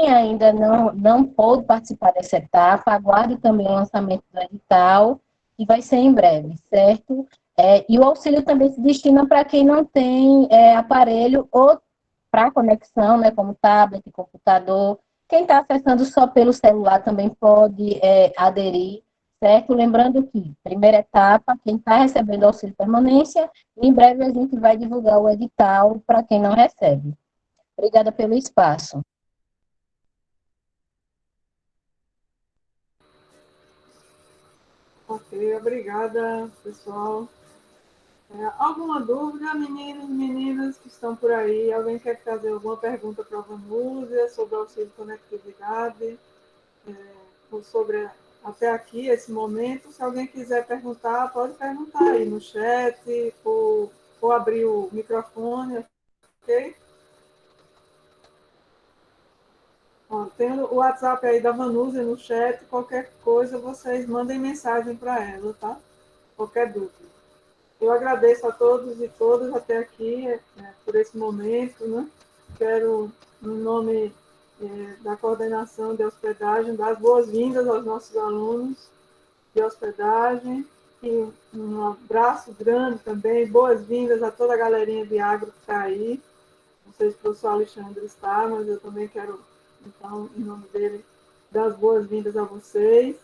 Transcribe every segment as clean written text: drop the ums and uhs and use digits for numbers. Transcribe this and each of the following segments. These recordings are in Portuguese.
quem ainda não pôde participar dessa etapa, aguarde também o lançamento do edital, que vai ser em breve, certo? E o auxílio também se destina para quem não tem aparelho ou para conexão, né, como tablet, computador. Quem está acessando só pelo celular também pode aderir, certo? Lembrando que, primeira etapa, quem está recebendo auxílio permanência, em breve a gente vai divulgar o edital para quem não recebe. Obrigada pelo espaço. Ok, obrigada, pessoal. Alguma dúvida, meninos, meninas que estão por aí? Alguém quer fazer alguma pergunta para a Vanúzia sobre o auxílio de conectividade? Ou sobre até aqui, esse momento? Se alguém quiser perguntar, pode perguntar aí no chat, ou abrir o microfone, ok? Ó, tem o WhatsApp aí da Vanúzia no chat, qualquer coisa vocês mandem mensagem para ela, tá? Qualquer dúvida. Eu agradeço a todos e todas até aqui, por esse momento, né? Quero, no nome da coordenação de hospedagem, dar as boas-vindas aos nossos alunos de hospedagem e um abraço grande também, boas-vindas a toda a galerinha de agro que está aí. Não sei se o professor Alexandre está, mas eu também quero, então, em nome dele, dar as boas-vindas a vocês.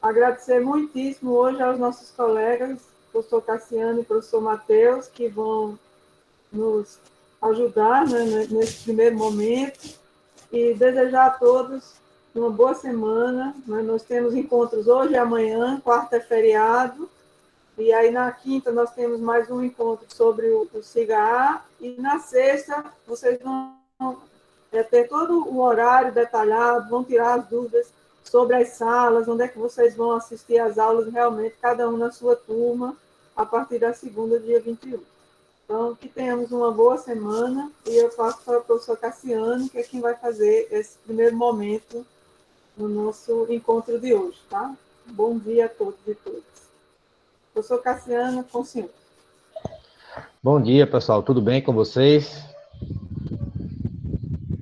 Agradecer muitíssimo hoje aos nossos colegas, professor Cassiano e professor Matheus, que vão nos ajudar, né, nesse primeiro momento, e desejar a todos uma boa semana. Né? Nós temos encontros hoje e amanhã, quarta é feriado, e aí na quinta nós temos mais um encontro sobre o CIGA, e na sexta vocês vão ter todo o horário detalhado, vão tirar as dúvidas sobre as salas, onde é que vocês vão assistir às aulas realmente, cada um na sua turma, a partir da segunda, dia 21. Então, que tenhamos uma boa semana, e eu passo para o professor Cassiano, que é quem vai fazer esse primeiro momento no nosso encontro de hoje, tá? Bom dia a todos e todas. Professor Cassiano, com o senhor. Bom dia, pessoal. Tudo bem com vocês?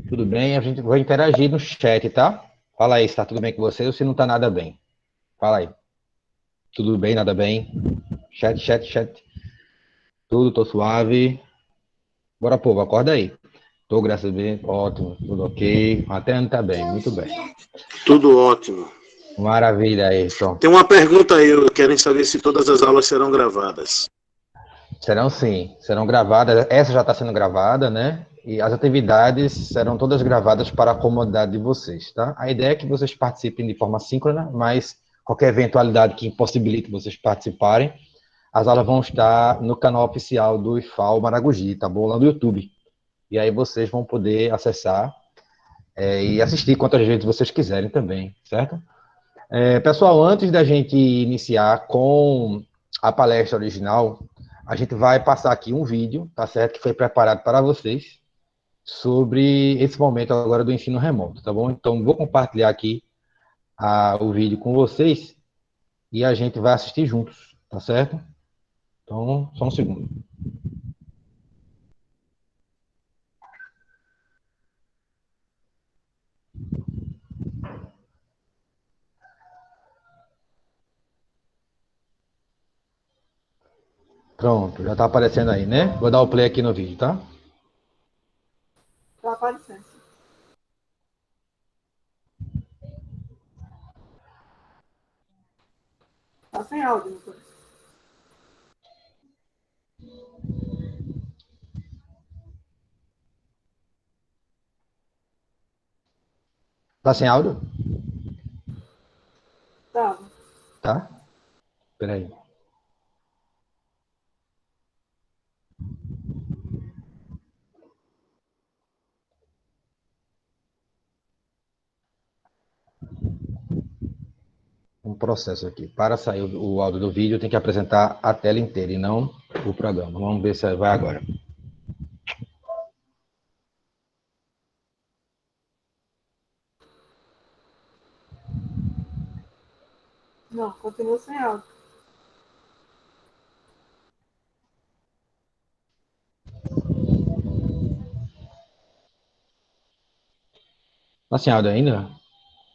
Tudo bem? A gente vai interagir no chat, tá? Fala aí se tá tudo bem com vocês ou se não tá nada bem. Fala aí. Tudo bem, nada bem? Chat. Tudo, tô suave. Bora, povo, acorda aí. Tô, graças a Deus, ótimo, tudo ok. Até ano tá bem, muito bem. Tudo ótimo. Maravilha aí, então. Tem uma pergunta aí, querem saber se todas as aulas serão gravadas. Serão sim, serão gravadas. Essa já está sendo gravada, né? E as atividades serão todas gravadas para a comodidade de vocês, tá? A ideia é que vocês participem de forma síncrona, mas qualquer eventualidade que impossibilite vocês participarem, as aulas vão estar no canal oficial do IFAL Maragogi, tá bom? Lá no YouTube. E aí vocês vão poder acessar e assistir quantas vezes vocês quiserem também, certo? Pessoal, antes da gente iniciar com a palestra original, a gente vai passar aqui um vídeo, tá certo? Que foi preparado para vocês sobre esse momento agora do ensino remoto, tá bom? Então, vou compartilhar aqui o vídeo com vocês e a gente vai assistir juntos, tá certo? Então, só um segundo. Pronto, já tá aparecendo aí, né? Vou dar o play aqui no vídeo, tá? Está aparecendo. Está sem áudio, doutor. Tá sem áudio? Tá. Tá? Espera aí. Um processo aqui. Para sair o áudio do vídeo, tem que apresentar a tela inteira e não o programa. Vamos ver se vai agora. Não, continua sem áudio. Assim, Aldo, ainda?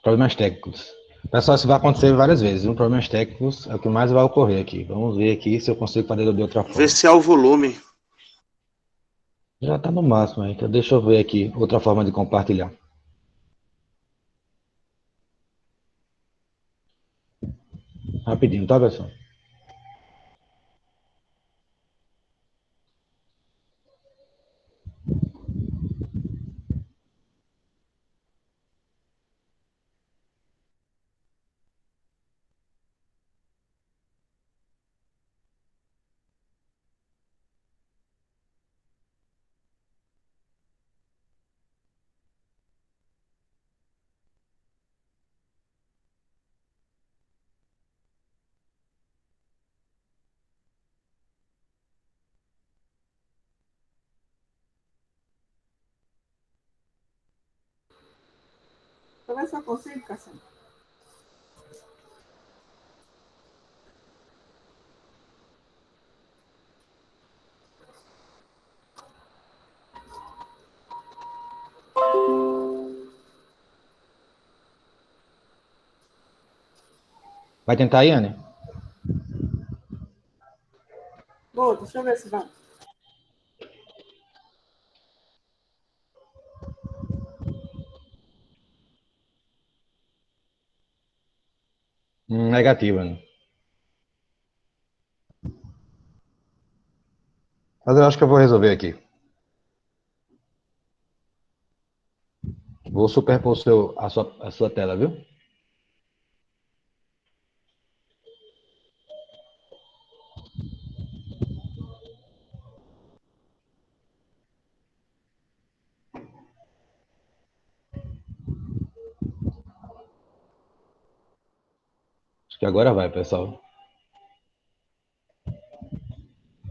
Problemas técnicos. Pessoal, isso vai acontecer várias vezes, viu? Problemas técnicos é o que mais vai ocorrer aqui. Vamos ver aqui se eu consigo fazer de outra Vê forma. se há o volume. Já está no máximo, então deixa eu ver aqui outra forma de compartilhar. Rapidinho, tá, pessoal? Para ver se eu consigo, Cassiano. Vai tentar aí, Anne? Vou, deixa eu ver se vai. Negativo, Anne. Mas eu acho que eu vou resolver aqui. Vou superpor a sua tela, viu? Acho que agora vai, pessoal.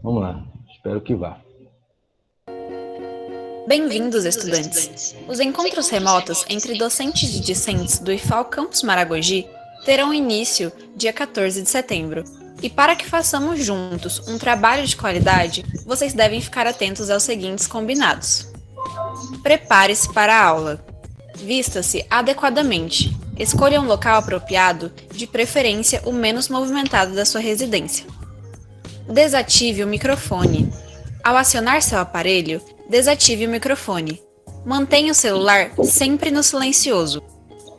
Vamos lá. Espero que vá. Bem-vindos, estudantes! Os encontros remotos entre docentes e discentes do IFAL Campus Maragogi terão início dia 14 de setembro. E para que façamos juntos um trabalho de qualidade, vocês devem ficar atentos aos seguintes combinados. Prepare-se para a aula. Vista-se adequadamente. Escolha um local apropriado, de preferência o menos movimentado da sua residência. Desative o microfone. Ao acionar seu aparelho, desative o microfone. Mantenha o celular sempre no silencioso.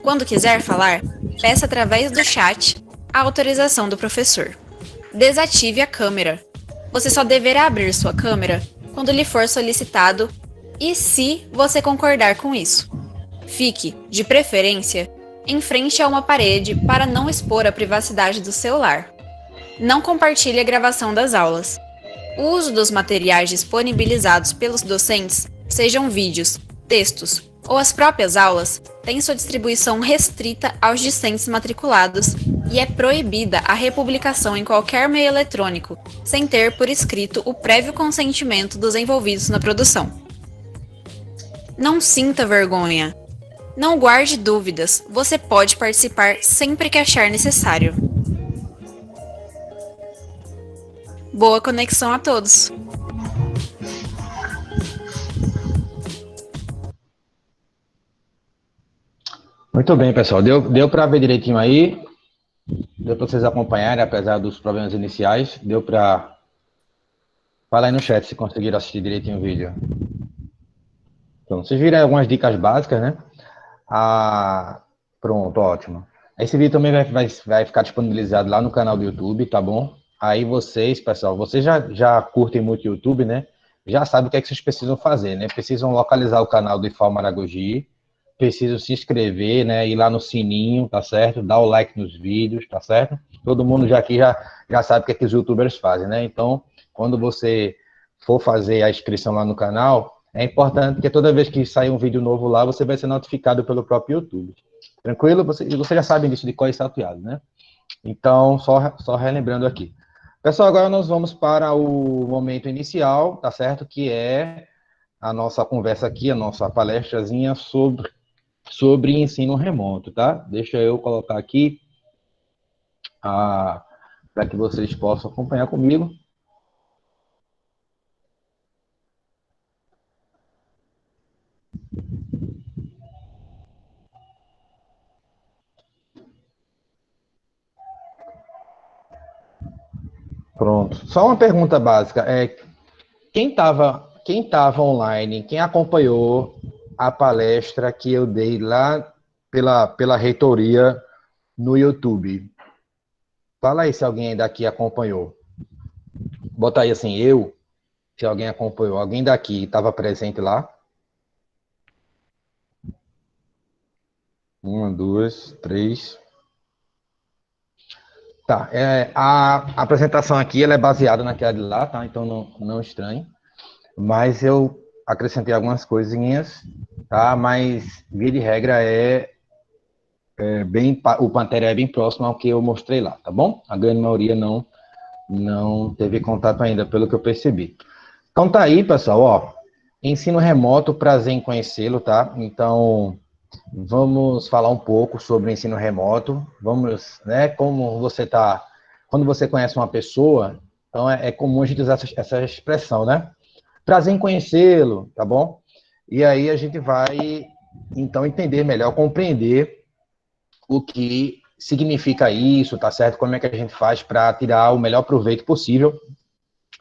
Quando quiser falar, peça através do chat a autorização do professor. Desative a câmera. Você só deverá abrir sua câmera quando lhe for solicitado e se você concordar com isso. Fique, de preferência, em frente a uma parede para não expor a privacidade do celular. Não compartilhe a gravação das aulas. O uso dos materiais disponibilizados pelos docentes, sejam vídeos, textos ou as próprias aulas, tem sua distribuição restrita aos discentes matriculados e é proibida a republicação em qualquer meio eletrônico, sem ter por escrito o prévio consentimento dos envolvidos na produção. Não sinta vergonha. Não guarde dúvidas, você pode participar sempre que achar necessário. Boa conexão a todos! Muito bem, pessoal. Deu para ver direitinho aí? Deu para vocês acompanharem, apesar dos problemas iniciais? Deu para... Fala aí no chat se conseguiram assistir direitinho o vídeo. Então, vocês viram algumas dicas básicas, né? Pronto, ótimo. Esse vídeo também vai ficar disponibilizado lá no canal do YouTube, tá bom? Aí vocês, pessoal, vocês já curtem muito o YouTube, né? Já sabem o que é que vocês precisam fazer, né? Precisam localizar o canal do IFAL Maragogi, precisam se inscrever, né? Ir lá no sininho, tá certo? Dar o like nos vídeos, tá certo? Todo mundo já sabe o que é que os YouTubers fazem, né? Então, quando você for fazer a inscrição lá no canal, é importante que toda vez que sair um vídeo novo lá, você vai ser notificado pelo próprio YouTube. Tranquilo? Você já sabe disso de cor e salteado, né? Então, só relembrando aqui. Pessoal, agora nós vamos para o momento inicial, tá certo? Que é a nossa conversa aqui, a nossa palestrazinha sobre ensino remoto, tá? Deixa eu colocar aqui para que vocês possam acompanhar comigo. Pronto. Só uma pergunta básica. Quem tava online, quem acompanhou a palestra que eu dei lá pela reitoria no YouTube? Fala aí se alguém daqui acompanhou. Bota aí assim, se alguém acompanhou. Alguém daqui estava presente lá? 1, 2, 3. Tá, a apresentação aqui ela é baseada naquela de lá, tá? Então não estranhe. Mas eu acrescentei algumas coisinhas, tá? Mas, via de regra, o Pantera é bem próximo ao que eu mostrei lá, tá bom? A grande maioria não teve contato ainda, pelo que eu percebi. Então tá aí, pessoal, ó. Ensino remoto, prazer em conhecê-lo, tá? Então, vamos falar um pouco sobre o ensino remoto. Vamos, né, como você tá... Quando você conhece uma pessoa, então é comum a gente usar essa expressão, né? Prazer em conhecê-lo, tá bom? E aí a gente vai, então, entender melhor, compreender o que significa isso, tá certo? Como é que a gente faz para tirar o melhor proveito possível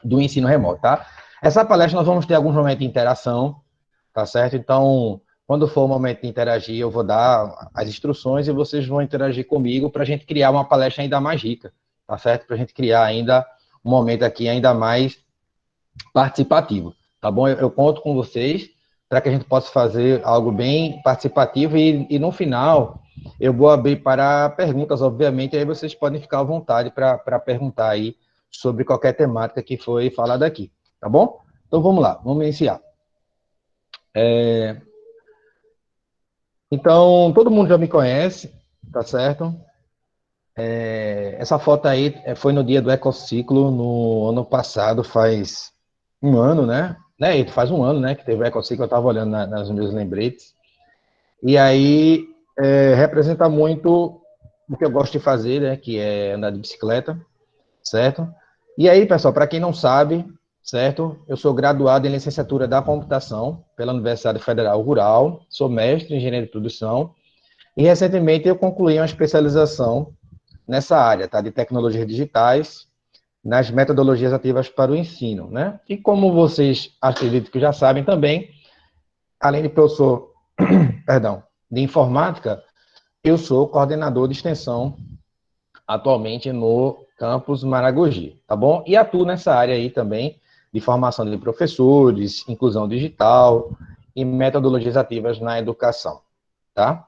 do ensino remoto, tá? Essa palestra nós vamos ter alguns momentos de interação, tá certo? Então, quando for o momento de interagir, eu vou dar as instruções e vocês vão interagir comigo para a gente criar uma palestra ainda mais rica, tá certo? Para a gente criar ainda um momento aqui ainda mais participativo, tá bom? Eu conto com vocês para que a gente possa fazer algo bem participativo e no final eu vou abrir para perguntas, obviamente, aí vocês podem ficar à vontade para perguntar aí sobre qualquer temática que foi falada aqui, tá bom? Então vamos lá, vamos iniciar. Então, todo mundo já me conhece, tá certo? Essa foto aí foi no dia do Ecociclo, no ano passado, faz um ano, né? Faz um ano, né, que teve o Ecociclo, eu estava olhando nas meus lembretes. E aí, representa muito o que eu gosto de fazer, né, que é andar de bicicleta, certo? E aí, pessoal, para quem não sabe, certo? Eu sou graduado em licenciatura da computação pela Universidade Federal Rural, sou mestre em engenharia de produção e recentemente eu concluí uma especialização nessa área, tá? De tecnologias digitais, nas metodologias ativas para o ensino, né? E como vocês acredito que já sabem também, além de professor, perdão, de informática, eu sou coordenador de extensão atualmente no campus Maragogi, tá bom? E atuo nessa área aí também de formação de professores, inclusão digital e metodologias ativas na educação, tá?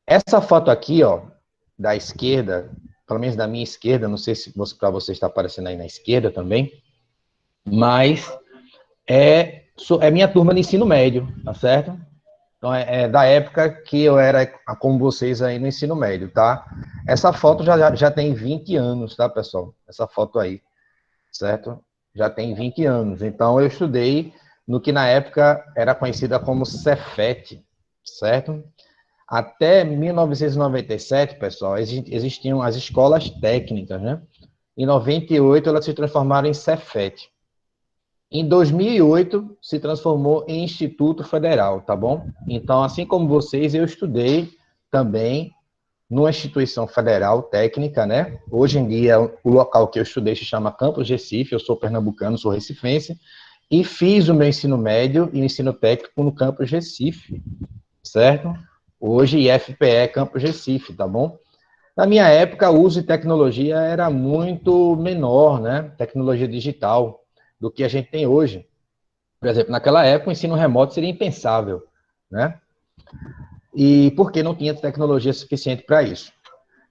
Essa foto aqui, ó, da esquerda, pelo menos da minha esquerda, não sei se para você está aparecendo aí na esquerda também, mas é minha turma de ensino médio, tá certo? Então, é da época que eu era como vocês aí no ensino médio, tá? Essa foto já tem 20 anos, tá, pessoal? Essa foto aí, certo? Já tem 20 anos. Então, eu estudei no que na época era conhecida como Cefet, certo? Até 1997, pessoal, existiam as escolas técnicas, né? Em 98, elas se transformaram em Cefet. Em 2008, se transformou em Instituto Federal, tá bom? Então, assim como vocês, eu estudei também numa instituição federal técnica, né? Hoje em dia, o local que eu estudei se chama Campus Recife, eu sou pernambucano, sou recifense, e fiz o meu ensino médio e o ensino técnico no Campus Recife, certo? Hoje, IFPE Campus Recife, tá bom? Na minha época, o uso de tecnologia era muito menor, né? Tecnologia digital, do que a gente tem hoje. Por exemplo, naquela época, o ensino remoto seria impensável, né? E porque não tinha tecnologia suficiente para isso.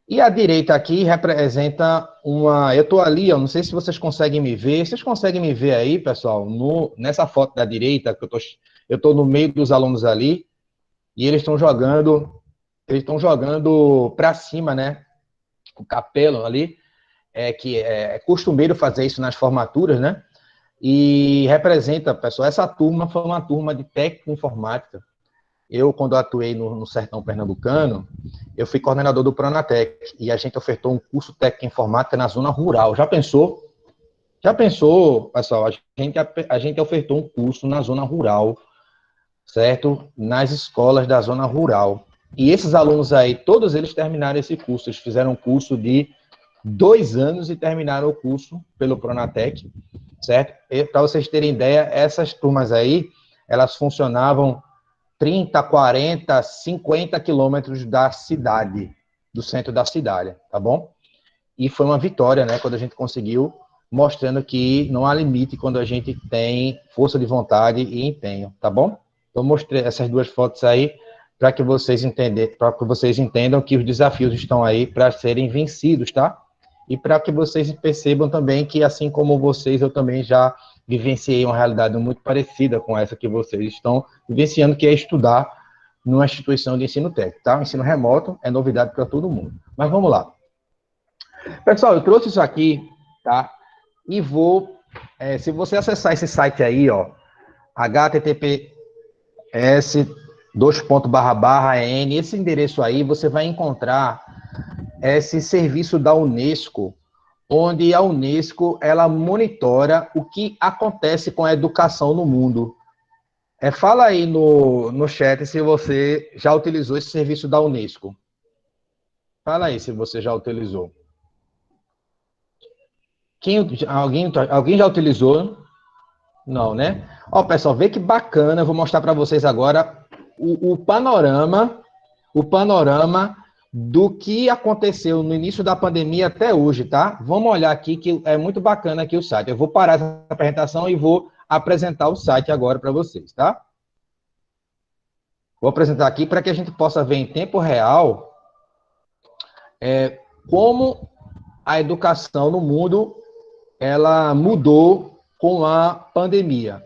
E a direita aqui representa uma... Eu estou ali, ó, não sei se vocês conseguem me ver. Vocês conseguem me ver aí, pessoal? Nessa foto da direita, que eu estou no meio dos alunos ali, e eles estão jogando para cima, né? O capelo ali, que é costumeiro fazer isso nas formaturas, né? E representa, pessoal, essa turma foi uma turma de técnica informática. Eu, quando atuei no Sertão Pernambucano, eu fui coordenador do Pronatec, e a gente ofertou um curso técnico informática na zona rural. Já pensou? Já pensou, pessoal? A gente ofertou um curso na zona rural, certo? Nas escolas da zona rural. E esses alunos aí, todos eles terminaram esse curso. Eles fizeram um curso de 2 anos e terminaram o curso pelo Pronatec, certo? Para vocês terem ideia, essas turmas aí, elas funcionavam 30, 40, 50 quilômetros da cidade, do centro da cidade, tá bom? E foi uma vitória, né, quando a gente conseguiu, mostrando que não há limite quando a gente tem força de vontade e empenho, tá bom? Então, mostrei essas 2 fotos aí para que vocês entendam que os desafios estão aí para serem vencidos, tá? E para que vocês percebam também que, assim como vocês, eu também já vivenciei uma realidade muito parecida com essa que vocês estão vivenciando, que é estudar numa instituição de ensino técnico, tá? O ensino remoto é novidade para todo mundo. Mas vamos lá. Pessoal, eu trouxe isso aqui, tá? E vou, se você acessar esse site aí, ó, https://n, esse endereço aí, você vai encontrar esse serviço da Unesco, onde a Unesco, ela monitora o que acontece com a educação no mundo. Fala aí no chat se você já utilizou esse serviço da Unesco. Fala aí se você já utilizou. Alguém já utilizou? Não, né? Ó, pessoal, vê que bacana, eu vou mostrar para vocês agora o panorama do que aconteceu no início da pandemia até hoje, tá? Vamos olhar aqui, que é muito bacana aqui o site. Eu vou parar essa apresentação e vou apresentar o site agora para vocês, tá? Vou apresentar aqui para que a gente possa ver em tempo real como a educação no mundo ela mudou com a pandemia.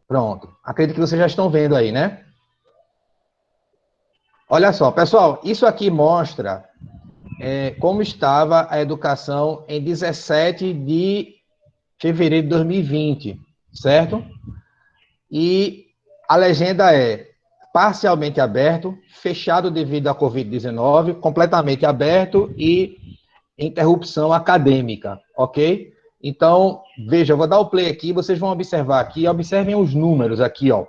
Pronto. Acredito que vocês já estão vendo aí, né? Olha só, pessoal, isso aqui mostra como estava a educação em 17 de fevereiro de 2020, certo? E a legenda é parcialmente aberto, fechado devido à Covid-19, completamente aberto e interrupção acadêmica, ok? Então, veja, eu vou dar o play aqui, vocês vão observar aqui, observem os números aqui, ó,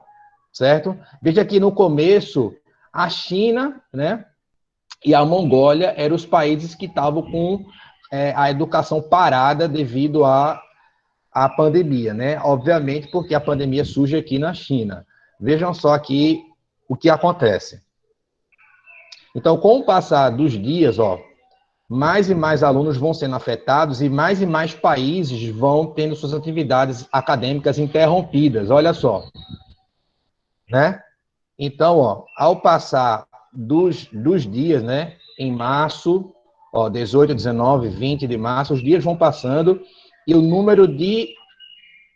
certo? Veja que no começo, a China, né, e a Mongólia eram os países que estavam com a educação parada devido à pandemia, né? Obviamente, porque a pandemia surge aqui na China. Vejam só aqui o que acontece. Então, com o passar dos dias, ó, mais e mais alunos vão sendo afetados e mais países vão tendo suas atividades acadêmicas interrompidas. Olha só, né? Então, ó, ao passar dos dias, né, em março, ó, 18, 19, 20 de março, os dias vão passando e o número de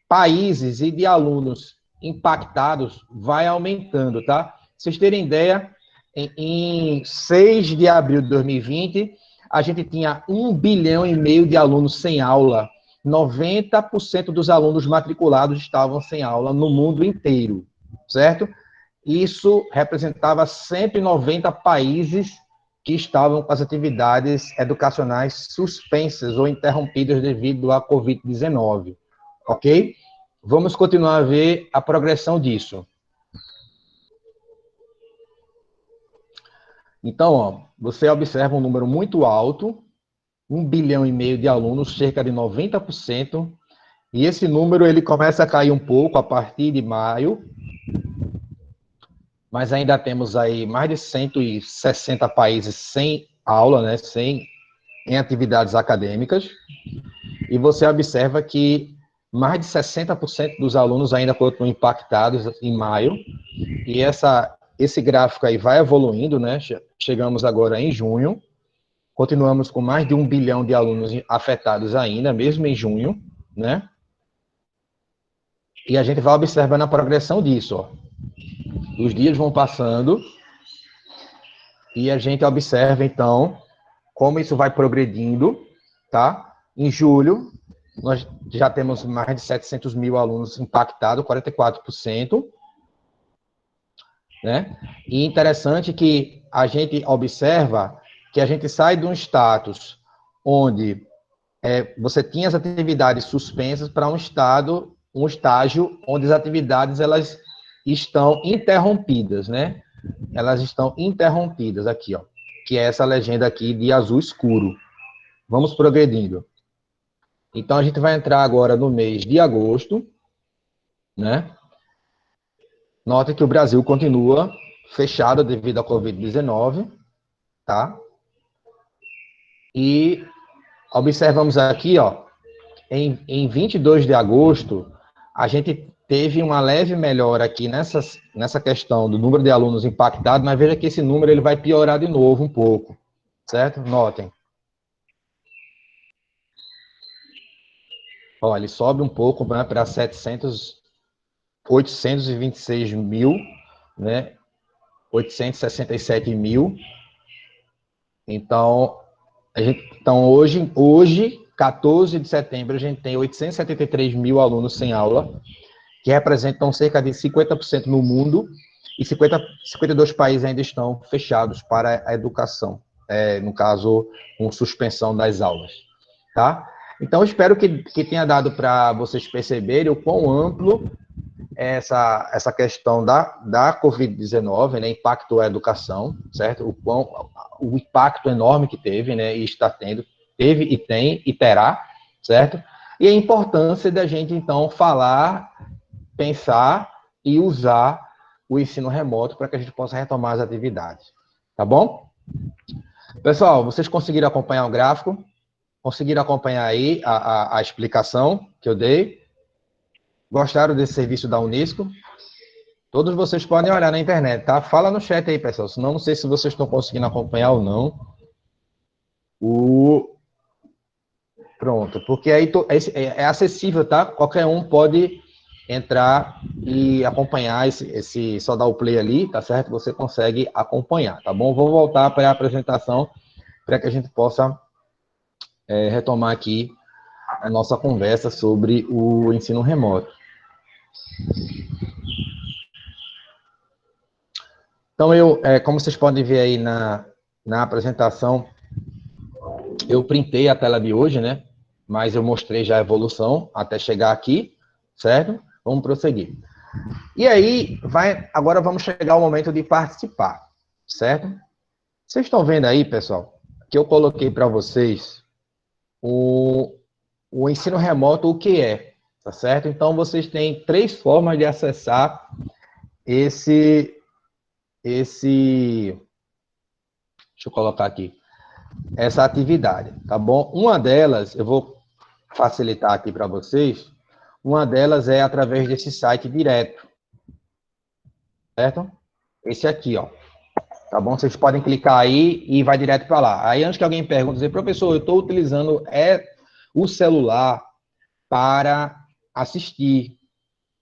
países e de alunos impactados vai aumentando, tá? Pra vocês terem ideia, em 6 de abril de 2020, a gente tinha 1,5 bilhão de alunos sem aula. 90% dos alunos matriculados estavam sem aula no mundo inteiro, certo? Isso representava 190 países que estavam com as atividades educacionais suspensas ou interrompidas devido à Covid-19, ok? Vamos continuar a ver a progressão disso. Então, ó, você observa um número muito alto, 1,5 bilhão de alunos, cerca de 90%, e esse número ele começa a cair um pouco a partir de maio, mas ainda temos aí mais de 160 países sem aula, né, em atividades acadêmicas, e você observa que mais de 60% dos alunos ainda continuam impactados em maio, e esse gráfico aí vai evoluindo, né, chegamos agora em junho, continuamos com mais de 1 bilhão de alunos afetados ainda, mesmo em junho, né, e a gente vai observando a progressão disso, ó. Os dias vão passando e a gente observa, então, como isso vai progredindo, tá? Em julho, nós já temos mais de 700 mil alunos impactados, 44%, né? E interessante que a gente observa que a gente sai de um status onde você tinha as atividades suspensas para um estágio onde as atividades, elas estão interrompidas, né? Elas estão interrompidas aqui, ó. que é essa legenda aqui de azul escuro. Vamos progredindo. Então, a gente vai entrar agora no mês de agosto, né? Note que o Brasil continua fechado devido à Covid-19, tá? E observamos aqui, ó, em 22 de agosto, a gente teve uma leve melhora aqui nessa questão do número de alunos impactados, mas veja que esse número ele vai piorar de novo um pouco, certo? Notem. Ó, ele sobe um pouco, né, para 826 mil, né, 867 mil. Então, hoje, 14 de setembro, a gente tem 873 mil alunos sem aula, que representam cerca de 50% no mundo, e 52 países ainda estão fechados para a educação, no caso, com suspensão das aulas, tá? Então, espero que tenha dado para vocês perceberem o quão amplo é essa questão da Covid-19, né, impactou a educação, certo? O impacto enorme que teve, né, e está tendo, teve e tem e terá, certo? E a importância da gente, então, falar, pensar e usar o ensino remoto para que a gente possa retomar as atividades, tá bom? Pessoal, vocês conseguiram acompanhar o gráfico? Conseguiram acompanhar aí a explicação que eu dei? Gostaram desse serviço da Unesco? Todos vocês podem olhar na internet, tá? Fala no chat aí, pessoal, senão não sei se vocês estão conseguindo acompanhar ou não. Pronto, porque aí é acessível, tá? Qualquer um pode entrar e acompanhar só dar o play ali, tá certo? Você consegue acompanhar, tá bom? Vou voltar para a apresentação para que a gente possa retomar aqui a nossa conversa sobre o ensino remoto. Então, como vocês podem ver aí na apresentação, eu printei a tela de hoje, né? Mas eu mostrei já a evolução até chegar aqui, certo? Vamos prosseguir. E aí, agora vamos chegar ao momento de participar, certo? Vocês estão vendo aí, pessoal, que eu coloquei para vocês o ensino remoto, o que é, tá certo? Então, vocês têm 3 formas de acessar deixa eu colocar aqui, essa atividade, tá bom? Uma delas, eu vou facilitar aqui para vocês, uma delas é através desse site direto, certo? Esse aqui, ó, tá bom? Vocês podem clicar aí e vai direto para lá. Aí, antes que alguém pergunte, dizer, professor, eu estou utilizando o celular para assistir,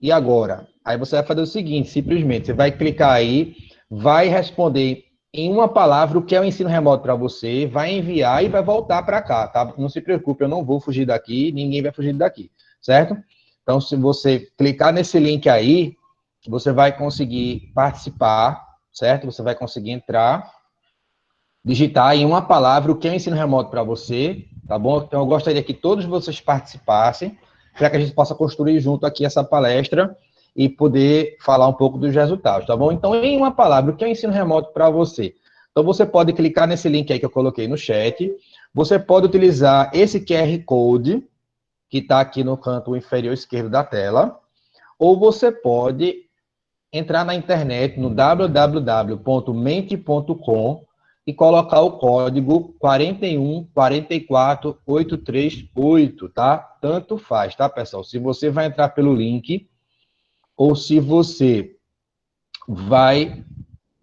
e agora? Aí você vai fazer o seguinte, simplesmente, você vai clicar aí, vai responder em uma palavra o que é o ensino remoto para você, vai enviar e vai voltar para cá, tá? Não se preocupe, eu não vou fugir daqui, ninguém vai fugir daqui, certo? Então, se você clicar nesse link aí, você vai conseguir participar, certo? Você vai conseguir entrar, digitar em uma palavra o que é o ensino remoto para você, tá bom? Então, eu gostaria que todos vocês participassem, para que a gente possa construir junto aqui essa palestra e poder falar um pouco dos resultados, tá bom? Então, em uma palavra, o que é o ensino remoto para você? Então, você pode clicar nesse link aí que eu coloquei no chat, você pode utilizar esse QR Code, que está aqui no canto inferior esquerdo da tela, ou você pode entrar na internet no www.mente.com e colocar o código 4144838, tá? Tanto faz, tá, pessoal? Se você vai entrar pelo link ou se você vai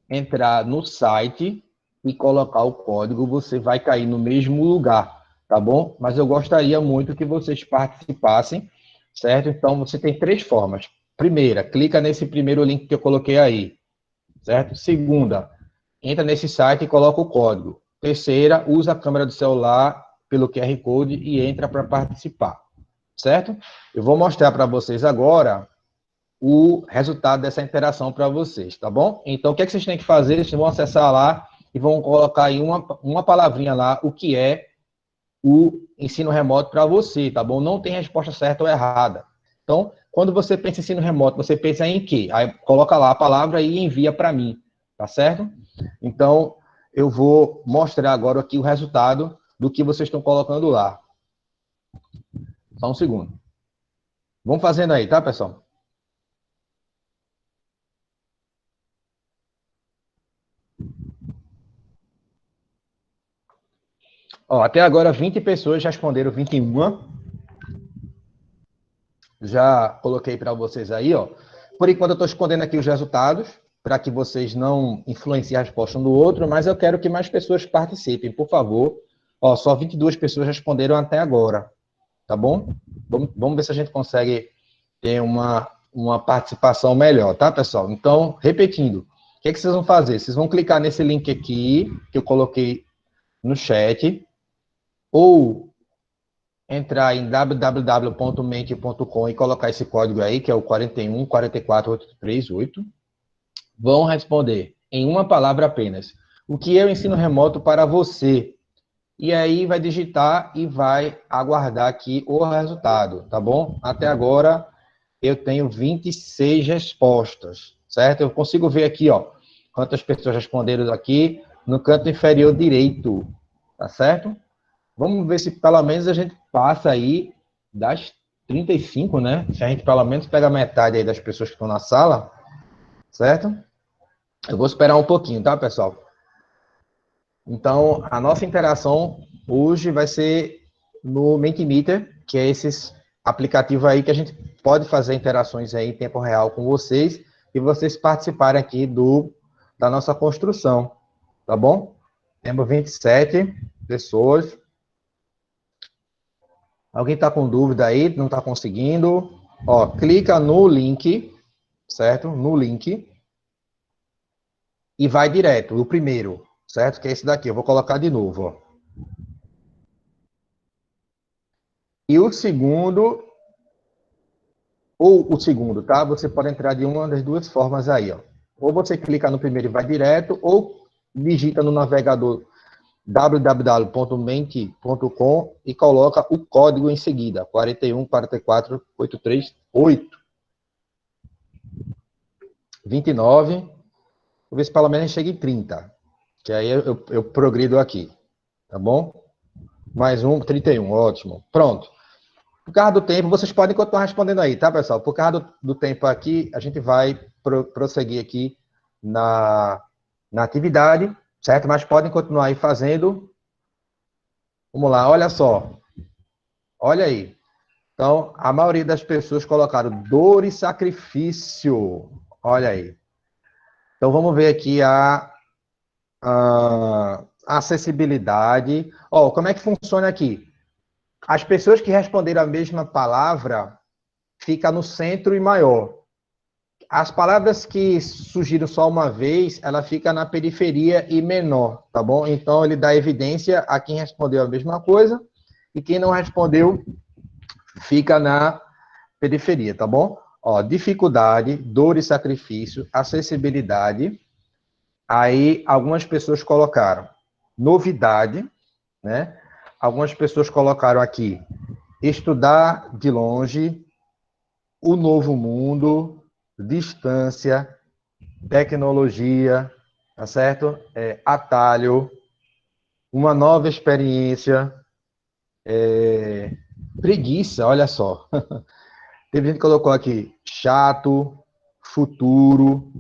entrar no site e colocar o código, você vai cair no mesmo lugar, tá bom? Mas eu gostaria muito que vocês participassem, certo? Então, você tem 3 formas. Primeira, clica nesse primeiro link que eu coloquei aí, certo? Segunda, entra nesse site e coloca o código. Terceira, usa a câmera do celular pelo QR Code e entra para participar, certo? Eu vou mostrar para vocês agora o resultado dessa interação para vocês, tá bom? Então, o que é que vocês têm que fazer? Vocês vão acessar lá e vão colocar aí uma palavrinha lá, o que é o ensino remoto para você, tá bom? Não tem resposta certa ou errada. Então, quando você pensa em ensino remoto, você pensa em quê? Aí coloca lá a palavra e envia para mim, tá certo? Então, eu vou mostrar agora aqui o resultado do que vocês estão colocando lá. Só um segundo. Vamos fazendo aí, tá, pessoal? Ó, até agora 20 pessoas responderam 21. Já coloquei para vocês aí, ó. Por enquanto eu estou escondendo aqui os resultados, para que vocês não influenciem a resposta um do outro, mas eu quero que mais pessoas participem, por favor. Ó, só 22 pessoas responderam até agora, tá bom? Vamos ver se a gente consegue ter uma participação melhor, tá, pessoal? Então, repetindo, o que vocês vão fazer? Vocês vão clicar nesse link aqui, que eu coloquei no chat, ou entrar em www.mente.com e colocar esse código aí, que é o 4144838, vão responder em uma palavra apenas. O que é o ensino remoto para você? E aí vai digitar e vai aguardar aqui o resultado, tá bom? Até agora eu tenho 26 respostas, certo? Eu consigo ver aqui, ó, quantas pessoas responderam aqui no canto inferior direito, tá certo? Vamos ver se pelo menos a gente passa aí das 35, né? Se a gente pelo menos pega metade aí das pessoas que estão na sala, certo? Eu vou esperar um pouquinho, tá, pessoal? Então, a nossa interação hoje vai ser no Mentimeter, que é esse aplicativo aí que a gente pode fazer interações aí em tempo real com vocês e vocês participarem aqui da nossa construção, tá bom? Temos 27 pessoas. Alguém está com dúvida aí, não está conseguindo? Ó, clica no link, certo? No link. E vai direto, o primeiro, certo? Que é esse daqui, eu vou colocar de novo, ó. E o segundo, ou o segundo, tá? Você pode entrar de uma das duas formas aí, ó. Ou você clica no primeiro e vai direto, ou digita no navegador www.mente.com e coloca o código em seguida, 4144838. 29. Vou ver se pelo menos chega em 30. Que aí eu progrido aqui. Tá bom? Mais um, 31. Ótimo. Pronto. Por causa do tempo, vocês podem continuar respondendo aí, tá, pessoal? Por causa do tempo aqui, a gente vai prosseguir aqui na atividade, certo? Mas podem continuar aí fazendo. Vamos lá, olha só. Olha aí. Então, a maioria das pessoas colocaram dor e sacrifício. Olha aí. Então, vamos ver aqui a acessibilidade. Ó, como é que funciona aqui? As pessoas que responderam a mesma palavra fica no centro e maior. As palavras que surgiram só uma vez, ela fica na periferia e menor, tá bom? Então, ele dá evidência a quem respondeu a mesma coisa e quem não respondeu fica na periferia, tá bom? Ó, dificuldade, dor e sacrifício, acessibilidade. Aí, algumas pessoas colocaram novidade, né? Algumas pessoas colocaram aqui estudar de longe, o novo mundo, distância, tecnologia, tá certo? Atalho, uma nova experiência, preguiça, olha só. Teve gente que colocou aqui chato, futuro,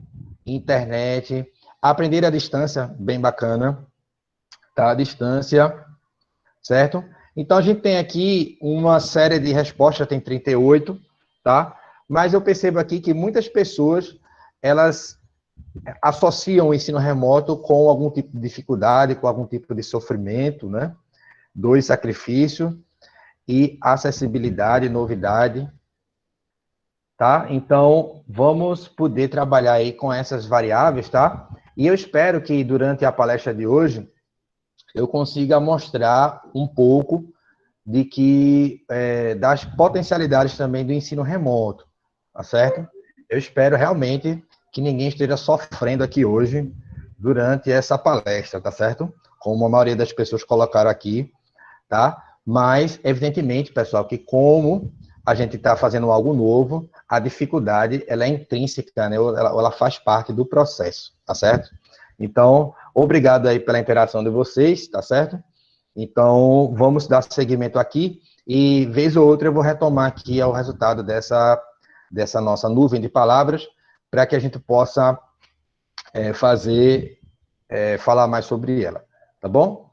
internet, aprender à distância, bem bacana, tá? A distância, certo? Então, a gente tem aqui uma série de respostas, tem 38, tá? Mas eu percebo aqui que muitas pessoas, elas associam o ensino remoto com algum tipo de dificuldade, com algum tipo de sofrimento, né? Dor e sacrifício, e acessibilidade, novidade, tá? Então, vamos poder trabalhar aí com essas variáveis, tá? E eu espero que durante a palestra de hoje, eu consiga mostrar um pouco de que das potencialidades também do ensino remoto, tá certo? Eu espero realmente que ninguém esteja sofrendo aqui hoje durante essa palestra, tá certo? Como a maioria das pessoas colocaram aqui, tá? Mas, evidentemente, pessoal, que como a gente está fazendo algo novo, a dificuldade, ela é intrínseca, né? Ela faz parte do processo, tá certo? Então, Obrigado aí pela interação de vocês, tá certo? Então, vamos dar seguimento aqui e, vez ou outra, eu vou retomar aqui o resultado dessa nossa nuvem de palavras para que a gente possa falar mais sobre ela, tá bom?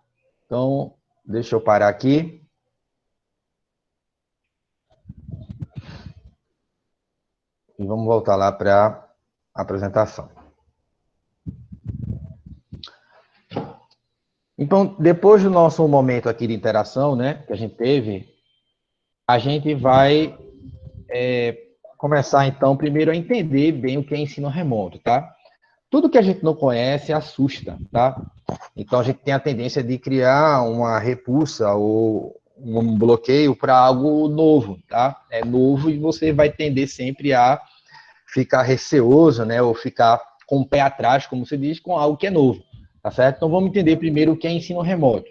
Então, deixa eu parar aqui. E vamos voltar lá para a apresentação. Então, depois do nosso momento aqui de interação, né, que a gente teve, a gente vai começar, então, primeiro a entender bem o que é ensino remoto, tá? Tudo que a gente não conhece assusta, tá? Então, a gente tem a tendência de criar uma repulsa ou um bloqueio para algo novo, tá? É novo e você vai tender sempre a ficar receoso, né? Ou ficar com o pé atrás, como se diz, com algo que é novo, tá certo? Então, vamos entender primeiro o que é ensino remoto.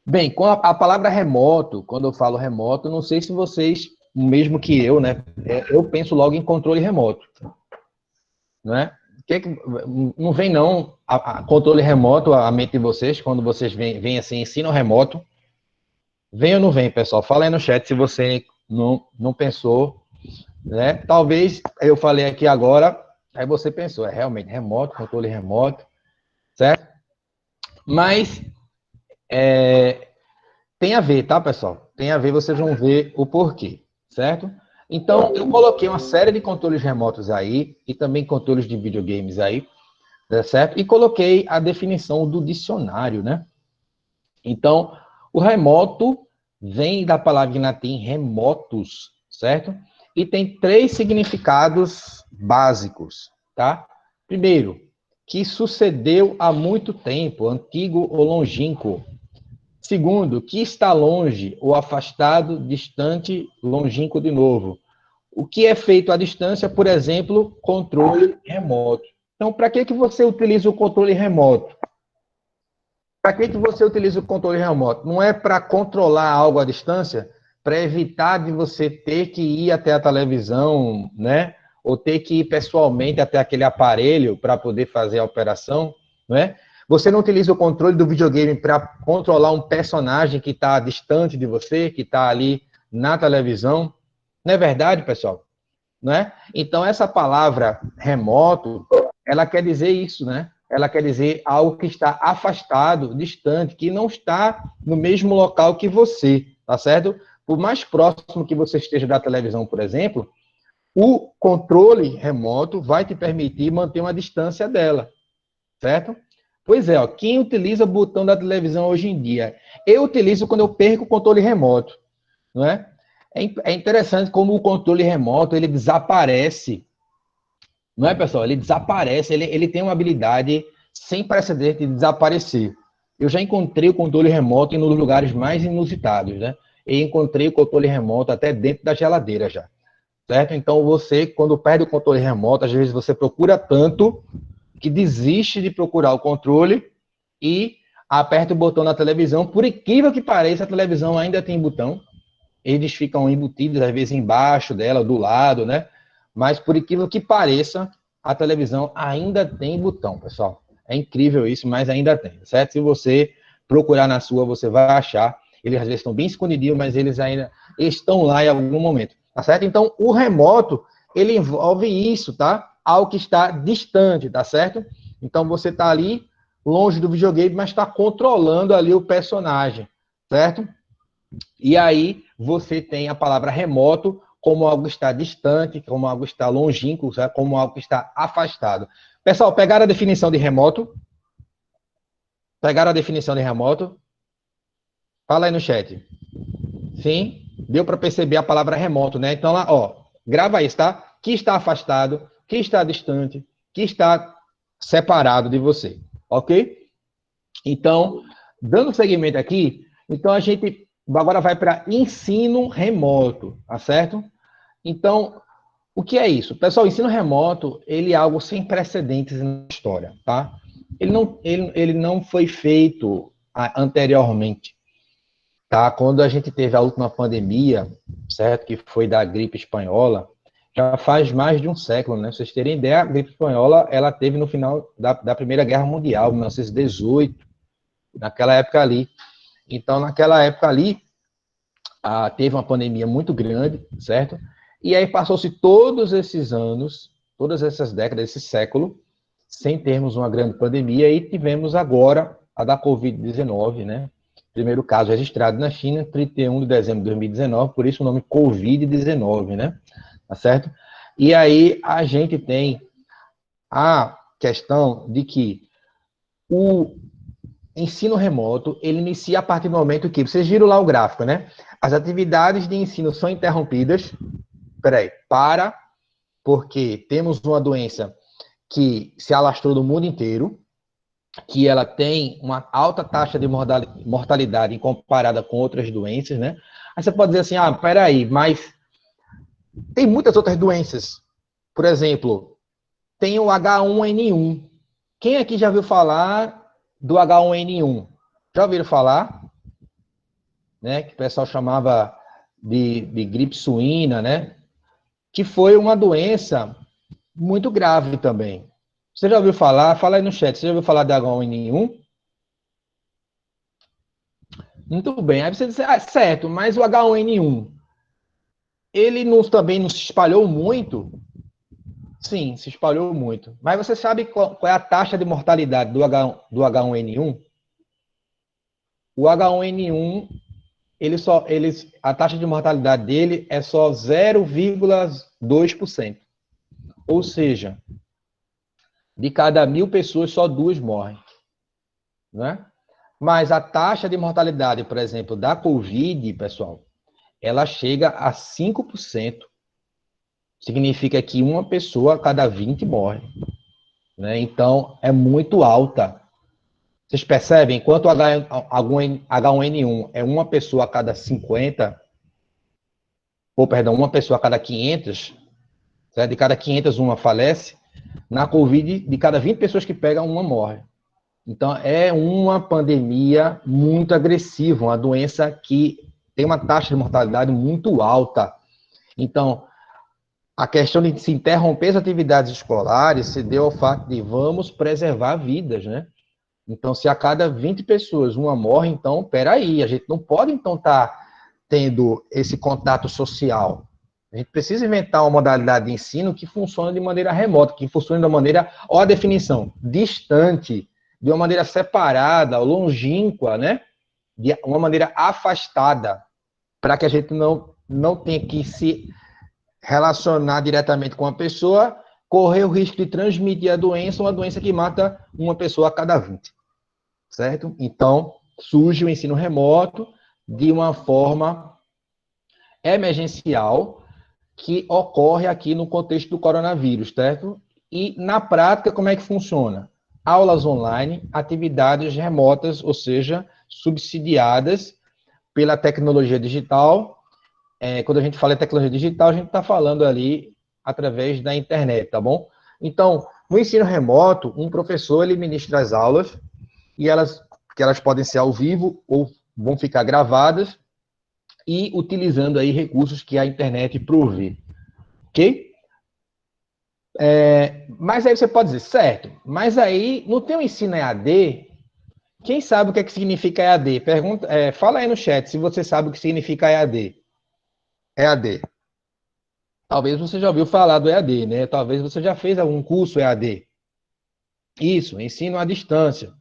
Bem, com a palavra remoto, quando eu falo remoto, não sei se vocês, mesmo que eu, né? Eu penso logo em controle remoto, não é? Não vem, não, a controle remoto à mente de vocês, quando vocês veem assim, ensino remoto? Vem ou não vem, pessoal? Fala aí no chat se você não pensou, né? Talvez eu falei aqui agora, aí você pensou, realmente remoto, controle remoto, certo? Mas tem a ver, tá, pessoal? Tem a ver, vocês vão ver o porquê, certo? Então, eu coloquei uma série de controles remotos aí, e também controles de videogames aí, certo? E coloquei a definição do dicionário, né? Então, o remoto vem da palavra em latim remotus, certo? E tem 3 significados básicos, tá? Primeiro, que sucedeu há muito tempo, antigo ou longínquo. Segundo, que está longe ou afastado, distante, longínquo de novo. O que é feito à distância, por exemplo, controle remoto. Então, para que você utiliza o controle remoto? Para que você utiliza o controle remoto? Não é para controlar algo à distância, para evitar de você ter que ir até a televisão, né? Ou ter que ir pessoalmente até aquele aparelho para poder fazer a operação, né? Você não utiliza o controle do videogame para controlar um personagem que está distante de você, que está ali na televisão. Não é verdade, pessoal? Não é? Então, essa palavra remoto, ela quer dizer isso, né? Ela quer dizer algo que está afastado, distante, que não está no mesmo local que você, tá certo? Por mais próximo que você esteja da televisão, por exemplo, o controle remoto vai te permitir manter uma distância dela, certo? Pois é, ó, quem utiliza o botão da televisão hoje em dia? Eu utilizo quando eu perco o controle remoto, não é? É interessante como o controle remoto, ele desaparece, não é, pessoal? Ele desaparece, ele tem uma habilidade sem precedente de desaparecer. Eu já encontrei o controle remoto nos lugares mais inusitados, né? E encontrei o controle remoto até dentro da geladeira já, certo? Então, você, quando perde o controle remoto, às vezes você procura tanto que desiste de procurar o controle e aperta o botão na televisão. Por incrível que pareça, a televisão ainda tem botão. Eles ficam embutidos, às vezes, embaixo dela, do lado, né? Mas, por incrível que pareça, a televisão ainda tem botão, pessoal. É incrível isso, mas ainda tem, certo? Se você procurar na sua, você vai achar. Eles, às vezes, estão bem escondidos, mas eles ainda estão lá em algum momento, tá certo? Então, o remoto, ele envolve isso, tá? Algo que está distante, tá certo? Então, você está ali, longe do videogame, mas está controlando ali o personagem, certo? E aí, você tem a palavra remoto como algo que está distante, como algo que está longínquo, certo? Como algo que está afastado. Pessoal, pegaram a definição de remoto? Pegaram a definição de remoto? Fala aí no chat. Sim? Deu para perceber a palavra remoto, né? Então, lá, ó, grava isso, tá? Que está afastado, que está distante, que está separado de você, ok? Então, dando seguimento aqui, então a gente agora vai para ensino remoto, tá certo? Então, o que é isso? Pessoal, ensino remoto, ele é algo sem precedentes na história, tá? Ele não foi feito anteriormente, tá? Quando a gente teve a última pandemia, certo? Que foi da gripe espanhola, já faz mais de um século, né? Pra vocês terem ideia, a gripe espanhola, ela teve no final da Primeira Guerra Mundial, 1918, naquela época ali. Então, naquela época ali, teve uma pandemia muito grande, certo? E aí passou-se todos esses anos, todas essas décadas, esse século, sem termos uma grande pandemia, e tivemos agora a da Covid-19, né? Primeiro caso registrado na China, 31 de dezembro de 2019, por isso o nome Covid-19, né? Tá certo? E aí a gente tem a questão de que o ensino remoto, ele inicia a partir do momento que, vocês viram lá o gráfico, né? As atividades de ensino são interrompidas, porque temos uma doença que se alastrou no mundo inteiro, que ela tem uma alta taxa de mortalidade comparada com outras doenças, né? Aí você pode dizer assim, peraí, mas tem muitas outras doenças. Por exemplo, tem o H1N1. Quem aqui já ouviu falar do H1N1? Já ouviram falar? Né? Que o pessoal chamava de gripe suína, né? Que foi uma doença muito grave também. Você já ouviu falar? Fala aí no chat. Você já ouviu falar de H1N1? Muito bem. Aí você diz, certo, mas o H1N1, ele também não se espalhou muito? Sim, se espalhou muito. Mas você sabe qual é a taxa de mortalidade do H1N1? O H1N1, a taxa de mortalidade dele é só 0,2%. Ou seja, de cada 1.000 pessoas, só 2 morrem. Né? Mas a taxa de mortalidade, por exemplo, da Covid, pessoal, ela chega a 5%. Significa que uma pessoa a cada 20 morre. Né? Então, é muito alta. Vocês percebem? Enquanto o H1N1 é uma pessoa a cada 50, uma pessoa a cada 500, certo? De cada 500, uma falece. Na Covid, de cada 20 pessoas que pegam, uma morre. Então, é uma pandemia muito agressiva, uma doença que tem uma taxa de mortalidade muito alta. Então, a questão de se interromper as atividades escolares se deu ao fato de vamos preservar vidas, né? Então, se a cada 20 pessoas uma morre, então, peraí, a gente não pode, então, estar tendo esse contato social. A gente precisa inventar uma modalidade de ensino que funcione de maneira remota, que funcione de uma maneira, ó a definição, distante, de uma maneira separada, longínqua, né? De uma maneira afastada, para que a gente não tenha que se relacionar diretamente com a pessoa, correr o risco de transmitir a doença, uma doença que mata uma pessoa a cada 20. Certo? Então, surge o ensino remoto de uma forma emergencial que ocorre aqui no contexto do coronavírus, certo? E, na prática, como é que funciona? Aulas online, atividades remotas, ou seja, subsidiadas pela tecnologia digital. Quando a gente fala em tecnologia digital, a gente está falando ali através da internet, tá bom? Então, no ensino remoto, um professor, ele ministra as aulas, e elas podem ser ao vivo ou vão ficar gravadas, e utilizando aí recursos que a internet provê. Ok? Mas aí você pode dizer, certo, mas aí não tem o ensino EAD? Quem sabe o que significa EAD? Fala aí no chat se você sabe o que significa EAD. EAD. Talvez você já ouviu falar do EAD, né? Talvez você já fez algum curso EAD. Isso, ensino à distância.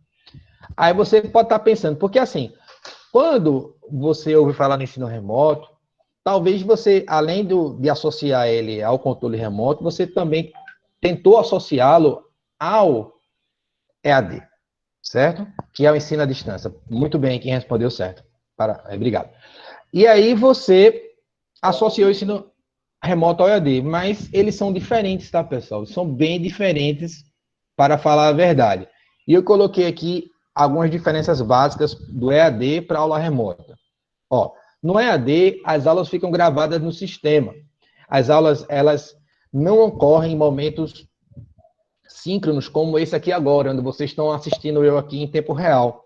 Aí você pode estar pensando, porque assim, quando você ouve falar no ensino remoto, talvez você, além de associar ele ao controle remoto, você também tentou associá-lo ao EAD, certo? Que é o ensino à distância. Muito bem, quem respondeu certo. Obrigado. E aí você associou o ensino remoto ao EAD, mas eles são diferentes, tá, pessoal? São bem diferentes, para falar a verdade. E eu coloquei aqui algumas diferenças básicas do EAD para a aula remota. No EAD, as aulas ficam gravadas no sistema. As aulas, elas não ocorrem em momentos síncronos, como esse aqui agora, onde vocês estão assistindo eu aqui em tempo real,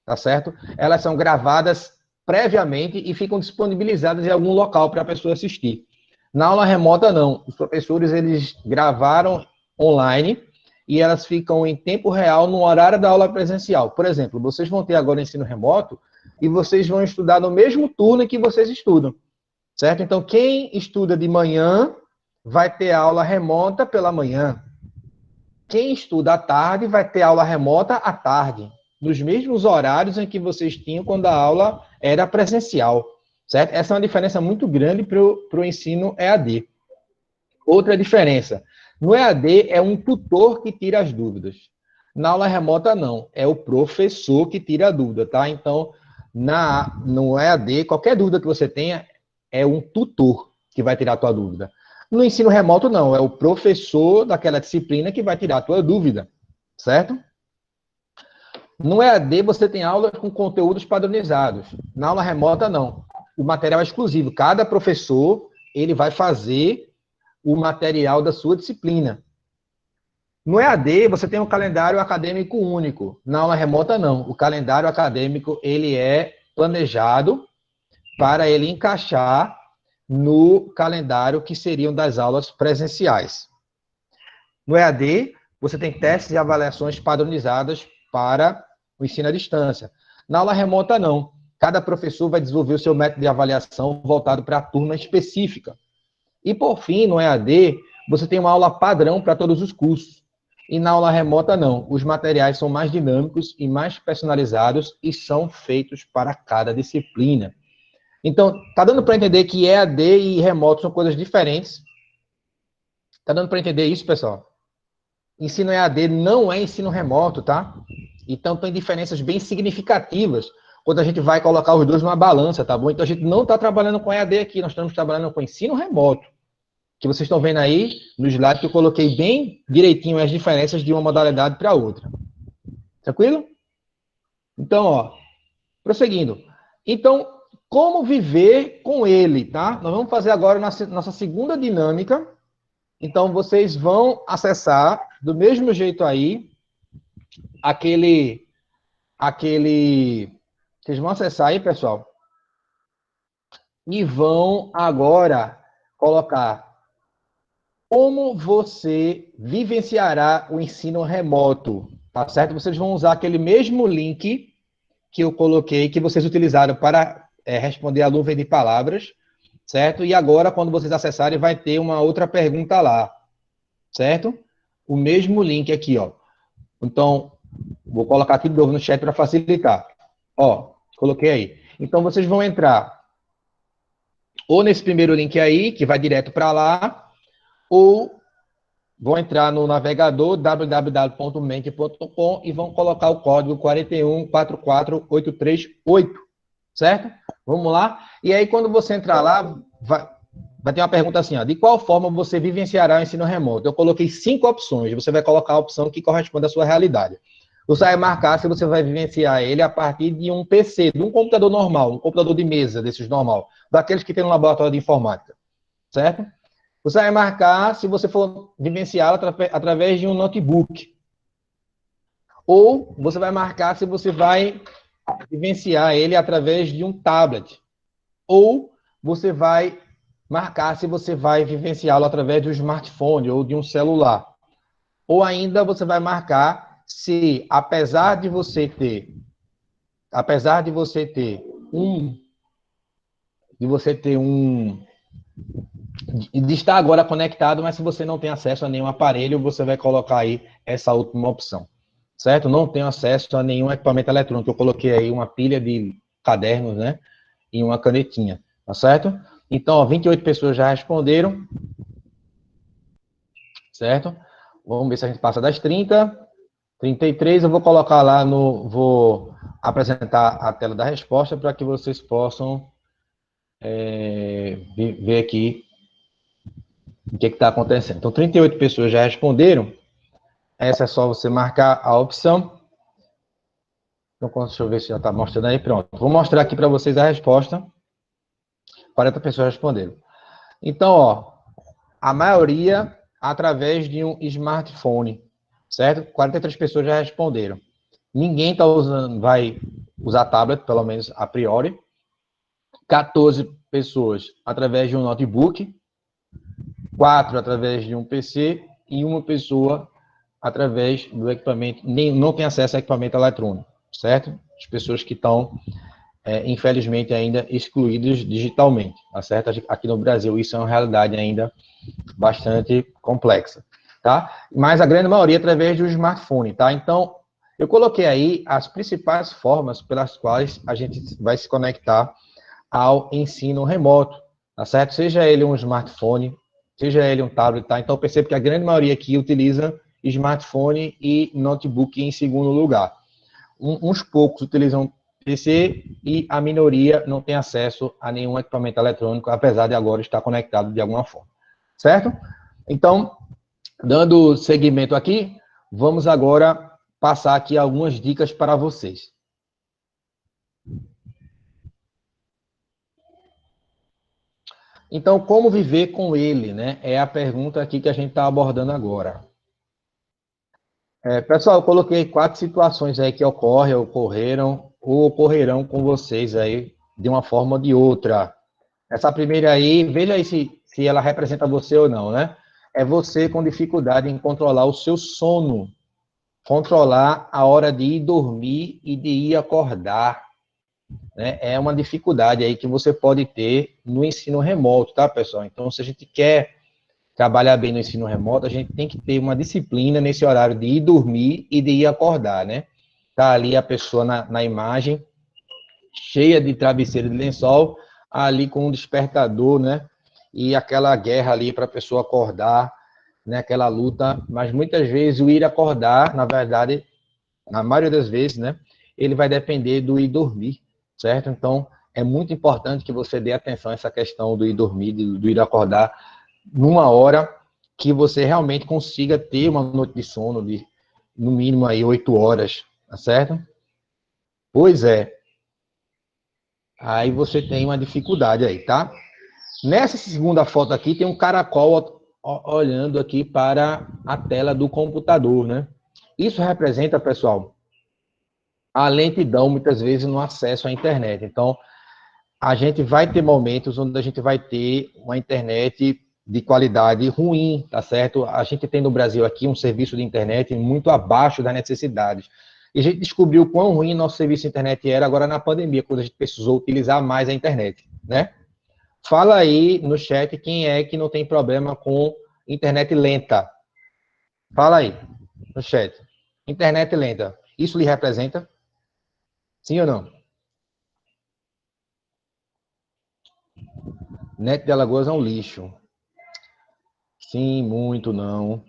tá certo? Elas são gravadas previamente e ficam disponibilizadas em algum local para a pessoa assistir. Na aula remota, não. Os professores, eles gravaram online e elas ficam em tempo real no horário da aula presencial. Por exemplo, vocês vão ter agora ensino remoto e vocês vão estudar no mesmo turno em que vocês estudam, certo? Então, quem estuda de manhã vai ter aula remota pela manhã. Quem estuda à tarde vai ter aula remota à tarde, nos mesmos horários em que vocês tinham quando a aula era presencial, certo? Essa é uma diferença muito grande para o ensino EAD. Outra diferença, no EAD é um tutor que tira as dúvidas. Na aula remota, não. É o professor que tira a dúvida, tá? Então, no EAD, qualquer dúvida que você tenha, é um tutor que vai tirar a tua dúvida. No ensino remoto, não. É o professor daquela disciplina que vai tirar a tua dúvida, certo? No EAD, você tem aulas com conteúdos padronizados. Na aula remota, não. O material é exclusivo. Cada professor, ele vai fazer o material da sua disciplina. No EAD, você tem um calendário acadêmico único. Na aula remota, não. O calendário acadêmico, ele é planejado para ele encaixar no calendário que seriam das aulas presenciais. No EAD, você tem testes e avaliações padronizadas para o ensino à distância. Na aula remota, não. Cada professor vai desenvolver o seu método de avaliação voltado para a turma específica. E, por fim, no EAD, você tem uma aula padrão para todos os cursos. E na aula remota, não. Os materiais são mais dinâmicos e mais personalizados e são feitos para cada disciplina. Então, tá dando para entender que EAD e remoto são coisas diferentes? Tá dando para entender isso, pessoal? Ensino EAD não é ensino remoto, tá? Então, tem diferenças bem significativas quando a gente vai colocar os dois numa balança, tá bom? Então, a gente não está trabalhando com EAD aqui, nós estamos trabalhando com ensino remoto, que vocês estão vendo aí no slide que eu coloquei bem direitinho as diferenças de uma modalidade para outra. Tranquilo? Então, ó, prosseguindo. Então, como viver com ele, tá? Nós vamos fazer agora nossa segunda dinâmica. Então, vocês vão acessar, do mesmo jeito aí, vocês vão acessar aí, pessoal, e vão agora colocar como você vivenciará o ensino remoto, tá certo? Vocês vão usar aquele mesmo link que eu coloquei, que vocês utilizaram para responder a nuvem de palavras, certo? E agora, quando vocês acessarem, vai ter uma outra pergunta lá, certo? O mesmo link aqui, ó. Então, vou colocar aqui de novo no chat para facilitar. Ó, coloquei aí. Então, vocês vão entrar ou nesse primeiro link aí, que vai direto para lá, ou vão entrar no navegador www.mente.com e vão colocar o código 4144838, certo? Vamos lá? E aí, quando você entrar lá, vai ter uma pergunta assim, ó, de qual forma você vivenciará o ensino remoto? Eu coloquei 5 opções, você vai colocar a opção que corresponde à sua realidade. Você vai marcar se você vai vivenciar ele a partir de um PC, de um computador normal, um computador de mesa, desses normal, daqueles que tem no laboratório de informática, certo? Você vai marcar se você for vivenciá-lo através de um notebook. Ou você vai marcar se você vai vivenciar ele através de um tablet. Ou você vai marcar se você vai vivenciá-lo através de um smartphone ou de um celular. Ou ainda você vai marcar se, apesar de você ter de estar agora conectado, mas se você não tem acesso a nenhum aparelho, você vai colocar aí essa última opção, certo? Não tenho acesso a nenhum equipamento eletrônico. Eu coloquei aí uma pilha de cadernos, né? E uma canetinha, tá certo? Então, ó, 28 pessoas já responderam, certo? Vamos ver se a gente passa das 30. 33, eu vou colocar lá vou apresentar a tela da resposta para que vocês possam ver aqui o que está acontecendo. Então, 38 pessoas já responderam. Essa é só você marcar a opção. Então, deixa eu ver se já está mostrando aí. Pronto. Vou mostrar aqui para vocês a resposta. 40 pessoas responderam. Então, ó, a maioria através de um smartphone, certo? 43 pessoas já responderam. Ninguém vai usar tablet, pelo menos a priori. 14 pessoas através de um notebook. 4 através de um PC e uma pessoa através do equipamento, não tem acesso a equipamento eletrônico, certo? As pessoas que estão, infelizmente, ainda excluídas digitalmente, tá certo? Aqui no Brasil, isso é uma realidade ainda bastante complexa, tá? Mas a grande maioria através do smartphone, tá? Então, eu coloquei aí as principais formas pelas quais a gente vai se conectar ao ensino remoto, tá certo? Seja ele um smartphone, seja ele um tablet, tá? Então, eu percebo que a grande maioria aqui utiliza smartphone e notebook em segundo lugar. Uns poucos utilizam PC e a minoria não tem acesso a nenhum equipamento eletrônico, apesar de agora estar conectado de alguma forma, certo? Então, dando seguimento aqui, vamos agora passar aqui algumas dicas para vocês. Então, como viver com ele, né? É a pergunta aqui que a gente está abordando agora. Pessoal, eu coloquei 4 situações aí que ocorreram ou ocorrerão com vocês aí de uma forma ou de outra. Essa primeira aí, veja aí se ela representa você ou não, né? É você com dificuldade em controlar o seu sono, controlar a hora de ir dormir e de ir acordar, né? É uma dificuldade aí que você pode ter no ensino remoto, tá, pessoal? Então, se a gente quer trabalhar bem no ensino remoto, a gente tem que ter uma disciplina nesse horário de ir dormir e de ir acordar, né? Tá ali a pessoa na imagem, cheia de travesseiro de lençol, ali com um despertador, né? E aquela guerra ali para a pessoa acordar, né? Aquela luta, mas muitas vezes o ir acordar, na verdade, na maioria das vezes, né? Ele vai depender do ir dormir, certo? Então, é muito importante que você dê atenção a essa questão do ir dormir, do ir acordar, numa hora que você realmente consiga ter uma noite de sono de, no mínimo, aí 8 horas, tá certo? Pois é. Aí você tem uma dificuldade aí, tá? Nessa segunda foto aqui, tem um caracol olhando aqui para a tela do computador, né? Isso representa, pessoal, a lentidão, muitas vezes, no acesso à internet. Então, a gente vai ter momentos onde a gente vai ter uma internet de qualidade ruim, tá certo? A gente tem no Brasil aqui um serviço de internet muito abaixo das necessidades. E a gente descobriu quão ruim nosso serviço de internet era agora na pandemia, quando a gente precisou utilizar mais a internet, né? Fala aí no chat quem é que não tem problema com internet lenta. Fala aí no chat. Internet lenta. Isso lhe representa? Sim ou não? Net de Alagoas é um lixo. Sim, muito não.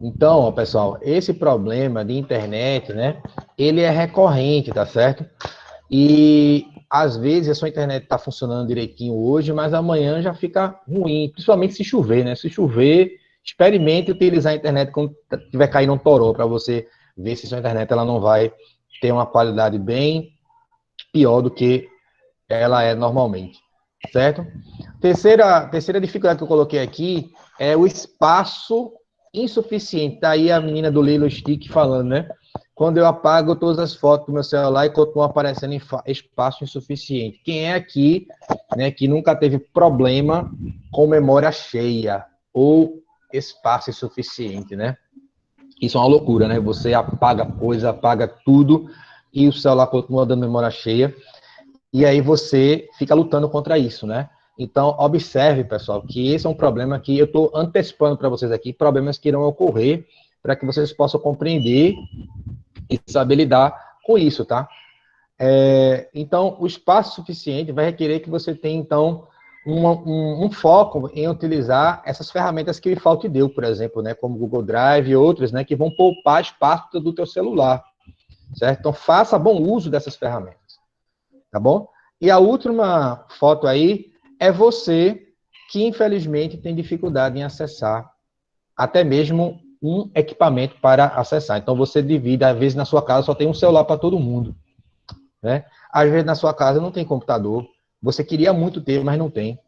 Então, ó, pessoal, esse problema de internet, né, ele é recorrente, tá certo? E, às vezes, a sua internet está funcionando direitinho hoje, mas amanhã já fica ruim, principalmente se chover, né? Se chover, experimente utilizar a internet quando estiver caindo um toró, para você ver se sua internet ela não vai ter uma qualidade bem pior do que ela é normalmente, certo? Terceira dificuldade que eu coloquei aqui é o espaço insuficiente. Tá aí a menina do Lilo Stick falando, né? Quando eu apago todas as fotos do meu celular e continuam aparecendo em espaço insuficiente. Quem é aqui, né, que nunca teve problema com memória cheia ou espaço insuficiente, né? Isso é uma loucura, né? Você apaga coisa, apaga tudo e o celular continua dando memória cheia. E aí você fica lutando contra isso, né? Então, observe, pessoal, que esse é um problema que eu estou antecipando para vocês aqui, problemas que irão ocorrer para que vocês possam compreender e saber lidar com isso, tá? Então, o espaço suficiente vai requerer que você tenha, então, um foco em utilizar essas ferramentas que o IFAL te deu, por exemplo, né, como Google Drive e outras, né, que vão poupar espaço do teu celular, certo? Então, faça bom uso dessas ferramentas, tá bom? E a última foto aí é você que, infelizmente, tem dificuldade em acessar até mesmo um equipamento para acessar. Então, você divide, às vezes, na sua casa só tem um celular para todo mundo, né? Às vezes, na sua casa não tem computador, você queria muito ter, mas não tem,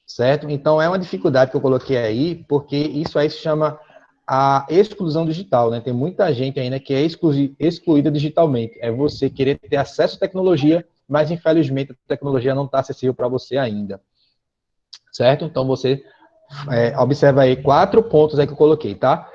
certo? Então, é uma dificuldade que eu coloquei aí, porque isso aí se chama a exclusão digital, né? Tem muita gente ainda que é excluída digitalmente. É você querer ter acesso à tecnologia, mas, infelizmente, a tecnologia não está acessível para você ainda, certo? Então, você Observa aí 4 pontos aí que eu coloquei, tá?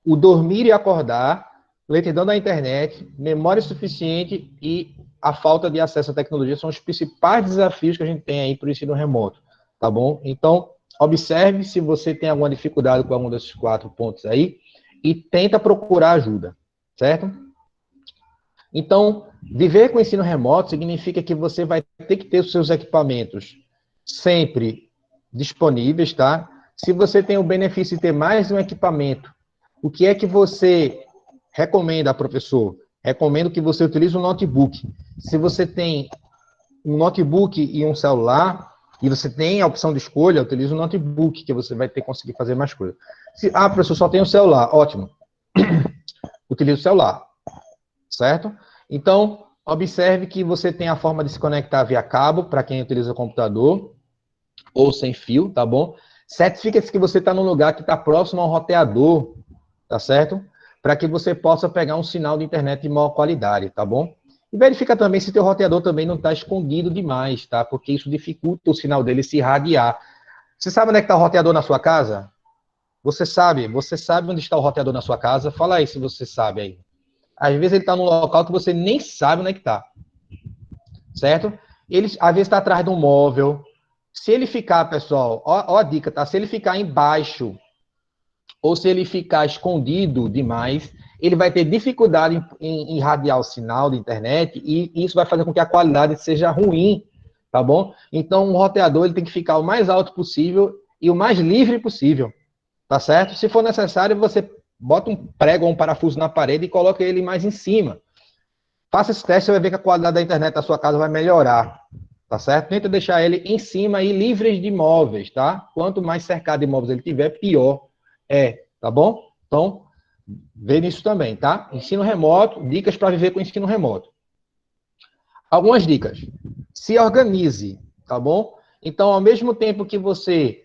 O dormir e acordar, lentidão da internet, memória suficiente e a falta de acesso à tecnologia são os principais desafios que a gente tem aí para o ensino remoto, tá bom? Então, observe se você tem alguma dificuldade com algum desses 4 pontos aí e tenta procurar ajuda, certo? Então, viver com ensino remoto significa que você vai ter que ter os seus equipamentos sempre disponíveis, tá? Se você tem o benefício de ter mais de um equipamento, o que é que você recomenda, professor? Recomendo que você utilize um notebook. Se você tem um notebook e um celular, e você tem a opção de escolha, utilize um notebook, que você vai ter que conseguir fazer mais coisas. Professor, só tem o celular. Ótimo. Utilize o celular. Certo? Então, observe que você tem a forma de se conectar via cabo, para quem utiliza computador, ou sem fio, tá bom? Certifique-se que você está num lugar que está próximo ao roteador, tá certo? Para que você possa pegar um sinal de internet de maior qualidade, tá bom? E verifica também se teu roteador também não está escondido demais, tá? Porque isso dificulta o sinal dele se irradiar. Você sabe onde é que está o roteador na sua casa? Você sabe onde está o roteador na sua casa? Fala aí se você sabe aí. Às vezes ele está num local que você nem sabe onde é que está. Certo? Ele, às vezes, está atrás de um móvel. Se ele ficar, pessoal, ó a dica, tá? Se ele ficar embaixo, ou se ele ficar escondido demais, ele vai ter dificuldade em irradiar o sinal de internet e isso vai fazer com que a qualidade seja ruim, tá bom? Então, o roteador ele tem que ficar o mais alto possível e o mais livre possível, tá certo? Se for necessário, você bota um prego ou um parafuso na parede e coloca ele mais em cima. Faça esse teste, você vai ver que a qualidade da internet da sua casa vai melhorar, tá certo? Tenta deixar ele em cima e livre de móveis, tá? Quanto mais cercado de móveis ele tiver, pior tá bom? Então, vê nisso também, tá? Ensino remoto, dicas para viver com ensino remoto. Algumas dicas. Se organize, tá bom? Então, ao mesmo tempo que você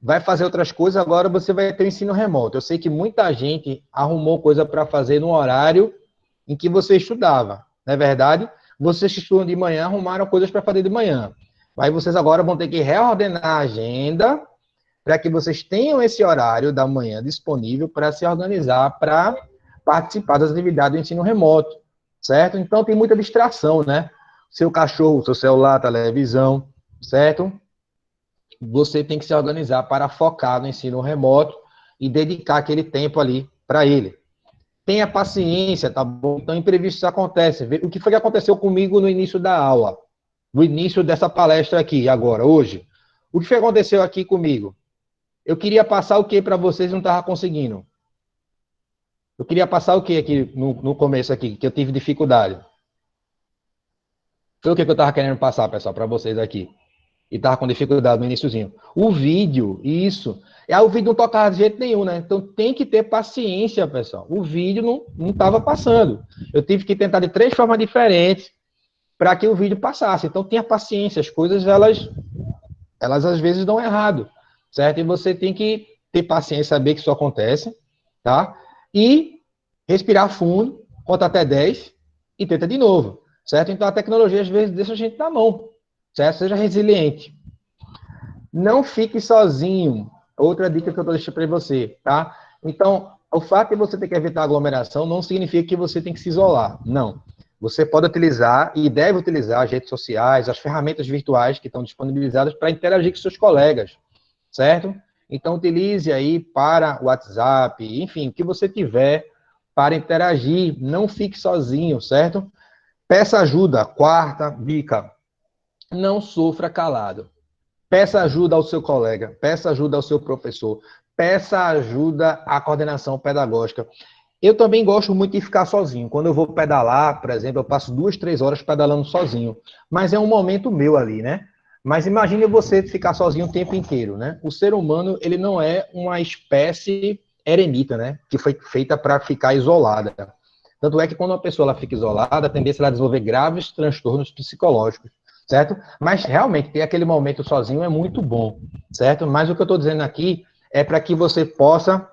vai fazer outras coisas, agora você vai ter o ensino remoto. Eu sei que muita gente arrumou coisa para fazer no horário em que você estudava, não é verdade? Vocês que estudam de manhã arrumaram coisas para fazer de manhã. Aí vocês agora vão ter que reordenar a agenda para que vocês tenham esse horário da manhã disponível para se organizar, para participar das atividades do ensino remoto, certo? Então, tem muita distração, né? Seu cachorro, seu celular, televisão, certo? Você tem que se organizar para focar no ensino remoto e dedicar aquele tempo ali para ele. Tenha paciência, tá bom? Então, imprevistos acontecem. O que foi que aconteceu comigo no início da aula? No início dessa palestra aqui, agora, hoje? O que foi que aconteceu aqui comigo? Eu queria passar o que para vocês e não estava conseguindo? Eu queria passar o que aqui no começo aqui, que eu tive dificuldade? Foi o que eu estava querendo passar, pessoal, para vocês aqui. E estava com dificuldade no iniciozinho. O vídeo, isso. O vídeo não tocava de jeito nenhum, né? Então tem que ter paciência, pessoal. O vídeo não estava passando. Eu tive que tentar de 3 formas diferentes para que o vídeo passasse. Então tenha paciência. As coisas, elas às vezes dão errado. Certo? E você tem que ter paciência, saber que isso acontece, tá? E respirar fundo, conta até 10 e tenta de novo, certo? Então a tecnologia às vezes deixa a gente na mão, certo? Seja resiliente. Não fique sozinho. Outra dica que eu estou deixando para você, tá? Então, o fato de você ter que evitar aglomeração não significa que você tem que se isolar, não. Você pode utilizar e deve utilizar as redes sociais, as ferramentas virtuais que estão disponibilizadas para interagir com seus colegas, certo? Então, utilize aí para o WhatsApp, enfim, o que você tiver para interagir. Não fique sozinho, certo? Peça ajuda. Quarta dica. Não sofra calado. Peça ajuda ao seu colega. Peça ajuda ao seu professor. Peça ajuda à coordenação pedagógica. Eu também gosto muito de ficar sozinho. Quando eu vou pedalar, por exemplo, eu passo 2, 3 horas pedalando sozinho. Mas é um momento meu ali, né? Mas imagine você ficar sozinho o tempo inteiro, né? O ser humano, ele não é uma espécie eremita, né? Que foi feita para ficar isolada. Tanto é que quando uma pessoa ela fica isolada, a tendência é ela desenvolver graves transtornos psicológicos, certo? Mas realmente ter aquele momento sozinho é muito bom, certo? Mas o que eu estou dizendo aqui é para que você possa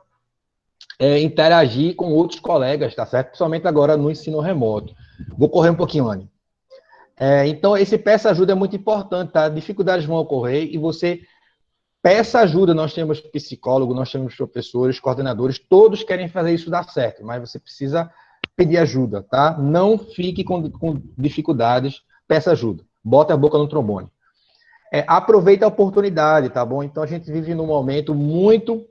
interagir com outros colegas, tá certo? Principalmente agora no ensino remoto. Vou correr um pouquinho, Anny. Então, esse peça ajuda é muito importante, tá? Dificuldades vão ocorrer e você Peça ajuda, nós temos psicólogo, nós temos professores, coordenadores, todos querem fazer isso dar certo, mas você precisa pedir ajuda, tá? Não fique com dificuldades, peça ajuda. Bota a boca no trombone. Aproveita a oportunidade, tá bom? Então, a gente vive num momento muito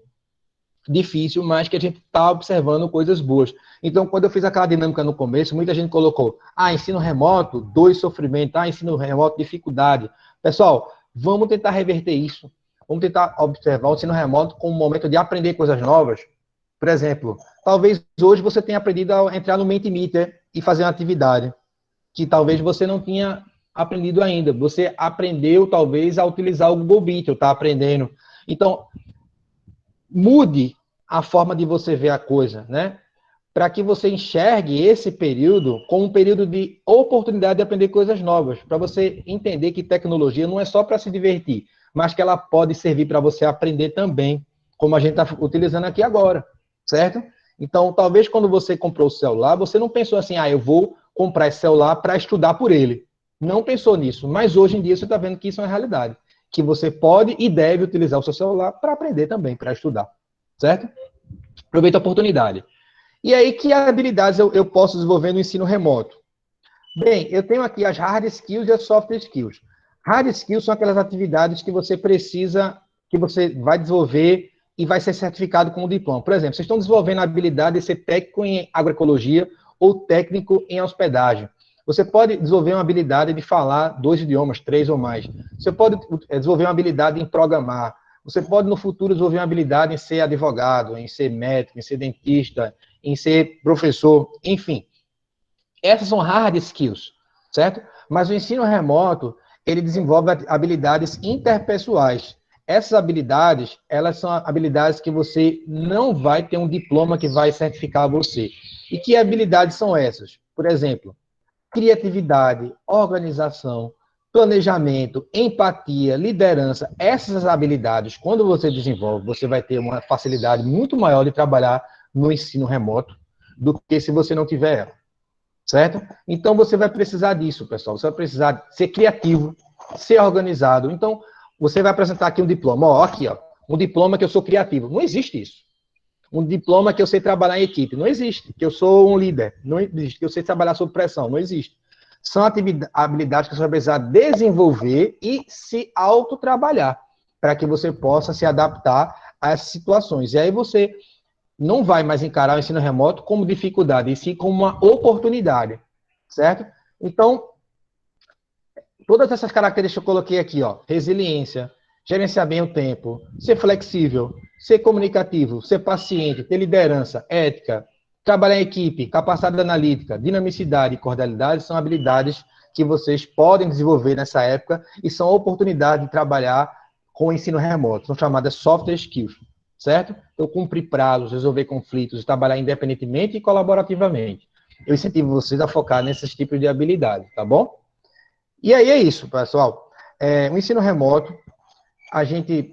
difícil, mas que a gente está observando coisas boas. Então, quando eu fiz aquela dinâmica no começo, muita gente colocou, ensino remoto, dor e sofrimento, ensino remoto, dificuldade. Pessoal, vamos tentar reverter isso. Vamos tentar observar o ensino remoto como um momento de aprender coisas novas. Por exemplo, talvez hoje você tenha aprendido a entrar no Mentimeter e fazer uma atividade que talvez você não tinha aprendido ainda. Você aprendeu, talvez, a utilizar o Google Meet, ou está aprendendo. Então, mude a forma de você ver a coisa, né? Para que você enxergue esse período como um período de oportunidade de aprender coisas novas, para você entender que tecnologia não é só para se divertir, mas que ela pode servir para você aprender também, como a gente está utilizando aqui agora, certo? Então, talvez quando você comprou o celular, você não pensou assim, eu vou comprar esse celular para estudar por ele. Não pensou nisso, mas hoje em dia você está vendo que isso é uma realidade, que você pode e deve utilizar o seu celular para aprender também, para estudar, certo? Aproveita a oportunidade. E aí, que habilidades eu posso desenvolver no ensino remoto? Bem, eu tenho aqui as hard skills e as soft skills. Hard skills são aquelas atividades que você precisa, que você vai desenvolver e vai ser certificado com um diploma. Por exemplo, vocês estão desenvolvendo a habilidade de ser técnico em agroecologia ou técnico em hospedagem. Você pode desenvolver uma habilidade de falar 2 idiomas, 3 ou mais. Você pode desenvolver uma habilidade em programar. Você pode, no futuro, desenvolver uma habilidade em ser advogado, em ser médico, em ser dentista, em ser professor, enfim. Essas são hard skills, certo? Mas o ensino remoto, ele desenvolve habilidades interpessoais. Essas habilidades, elas são habilidades que você não vai ter um diploma que vai certificar você. E que habilidades são essas? Por exemplo, criatividade, organização, planejamento, empatia, liderança. Essas habilidades, quando você desenvolve, você vai ter uma facilidade muito maior de trabalhar no ensino remoto do que se você não tiver ela, certo? Então, você vai precisar disso, pessoal. Você vai precisar ser criativo, ser organizado. Então, você vai apresentar aqui um diploma. Aqui, um diploma que eu sou criativo. Não existe isso. Um diploma que eu sei trabalhar em equipe. Não existe. Que eu sou um líder. Não existe. Que eu sei trabalhar sob pressão. Não existe. São habilidades que você vai precisar desenvolver e se autotrabalhar para que você possa se adaptar a essas situações. E aí você não vai mais encarar o ensino remoto como dificuldade, e sim como uma oportunidade, certo? Então, todas essas características que eu coloquei aqui, resiliência, gerenciar bem o tempo, ser flexível, ser comunicativo, ser paciente, ter liderança, ética, trabalhar em equipe, capacidade analítica, dinamicidade e cordialidade são habilidades que vocês podem desenvolver nessa época e são oportunidades de trabalhar com o ensino remoto, são chamadas soft skills, certo? Então, cumprir prazos, resolver conflitos, trabalhar independentemente e colaborativamente. Eu incentivo vocês a focar nesses tipos de habilidades, tá bom? E aí é isso, pessoal. O ensino remoto, a gente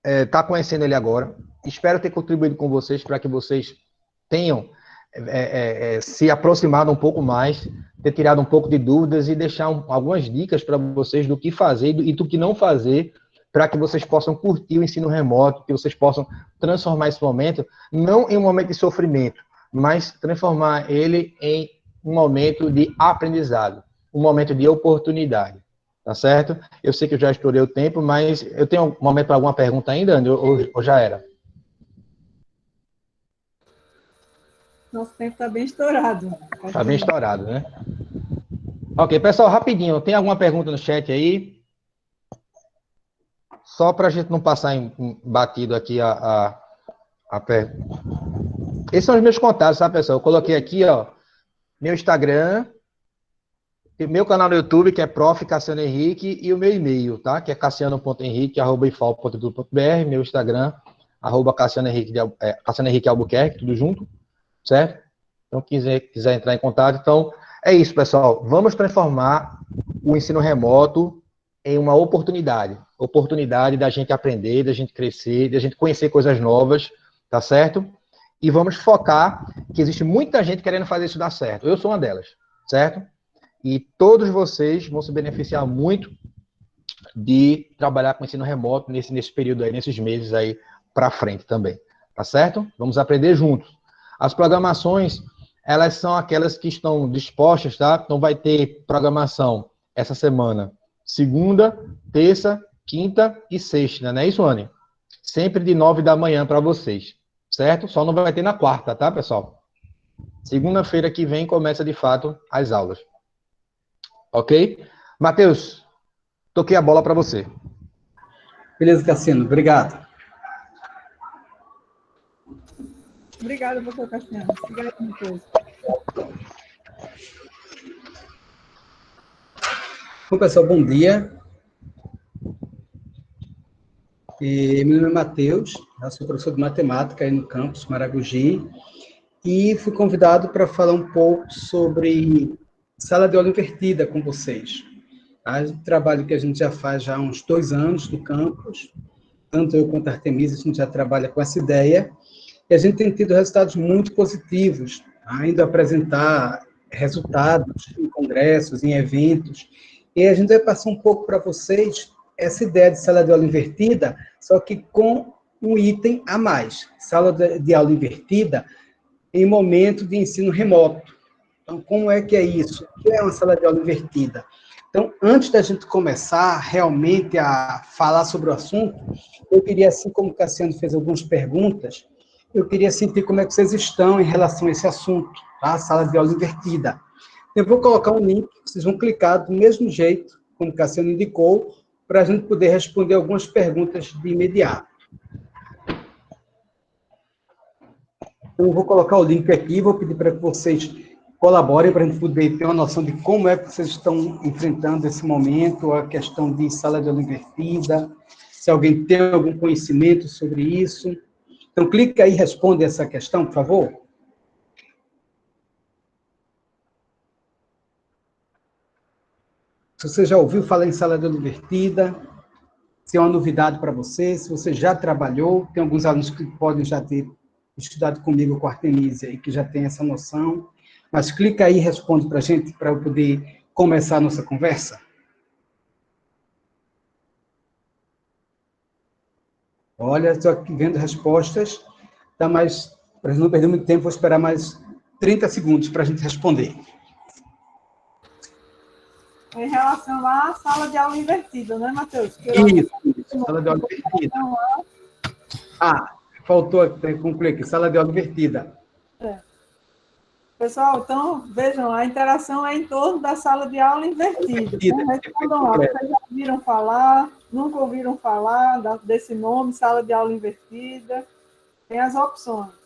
está conhecendo ele agora. Espero ter contribuído com vocês para que vocês tenham se aproximado um pouco mais, ter tirado um pouco de dúvidas e deixar algumas dicas para vocês do que fazer e do que não fazer para que vocês possam curtir o ensino remoto, que vocês possam transformar esse momento, não em um momento de sofrimento, mas transformar ele em um momento de aprendizado, um momento de oportunidade, tá certo? Eu sei que eu já estourei o tempo, mas eu tenho um momento para alguma pergunta ainda, André, ou já era? Nosso tempo está bem estourado. Está bem estourado, né? Ok, pessoal, rapidinho, tem alguma pergunta no chat aí? Só para a gente não passar batido aqui a pergunta. Esses são os meus contatos, tá, pessoal? Eu coloquei aqui, meu Instagram, meu canal no YouTube, que é Prof. Cassiano Henrique, e o meu e-mail, tá? Que é cassiano.henrique@ifal.edu.br, meu Instagram, @Cassiano Henrique Albuquerque, tudo junto, certo? Então, quiser entrar em contato. Então, é isso, pessoal. Vamos transformar o ensino remoto em uma oportunidade. Oportunidade da gente aprender, da gente crescer, da gente conhecer coisas novas, tá certo? E vamos focar que existe muita gente querendo fazer isso dar certo. Eu sou uma delas, certo? E todos vocês vão se beneficiar muito de trabalhar com ensino remoto nesse período aí, nesses meses aí para frente também, tá certo? Vamos aprender juntos. As programações, elas são aquelas que estão dispostas, tá? Então vai ter programação essa semana, segunda, terça, quinta e sexta, não é isso, Anny? Sempre de 9 da manhã para vocês, certo? Só não vai ter na quarta, tá, pessoal? Segunda-feira que vem começa, de fato, as aulas. Ok? Matheus, toquei a bola para você. Beleza, Cassiano. Obrigado. Obrigada, professor Cassiano. Obrigada, Matheus. Bom, pessoal, bom dia. Meu nome é Matheus, eu sou professor de matemática aí no campus Maragogi e fui convidado para falar um pouco sobre sala de aula invertida com vocês. Um trabalho que a gente já faz já há uns 2 anos no campus, tanto eu quanto a Artemisa, a gente já trabalha com essa ideia, e a gente tem tido resultados muito positivos, ainda apresentar resultados em congressos, em eventos, e a gente vai passar um pouco para vocês essa ideia de sala de aula invertida, só que com um item a mais, sala de aula invertida em momento de ensino remoto. Então, como é que é isso? O que é uma sala de aula invertida? Então, antes da gente começar realmente a falar sobre o assunto, eu queria, assim como o Cassiano fez algumas perguntas, eu queria sentir como é que vocês estão em relação a esse assunto, tá? Sala de aula invertida. Eu vou colocar um link, vocês vão clicar do mesmo jeito, como o Cassiano indicou, para a gente poder responder algumas perguntas de imediato. Então, eu vou colocar o link aqui, vou pedir para que vocês colaborem para a gente poder ter uma noção de como é que vocês estão enfrentando esse momento, a questão de sala de aula invertida, se alguém tem algum conhecimento sobre isso. Então, clica aí e responde essa questão, por favor. Se você já ouviu falar em sala de aula invertida, se é uma novidade para você, se você já trabalhou, tem alguns alunos que podem já ter estudado comigo com a Artemisia e que já tem essa noção, mas clica aí e responde para a gente, para eu poder começar a nossa conversa. Olha, estou aqui vendo respostas, tá, mas para não perder muito tempo, vou esperar mais 30 segundos para a gente responder. Em relação à sala de aula invertida, né, Matheus? Isso, sala de aula invertida. Faltou concluir aqui, sala de aula invertida. Pessoal, então, vejam, a interação é em torno da sala de aula invertida. Então, respondam lá, vocês já ouviram falar, nunca ouviram falar desse nome, sala de aula invertida? Tem as opções.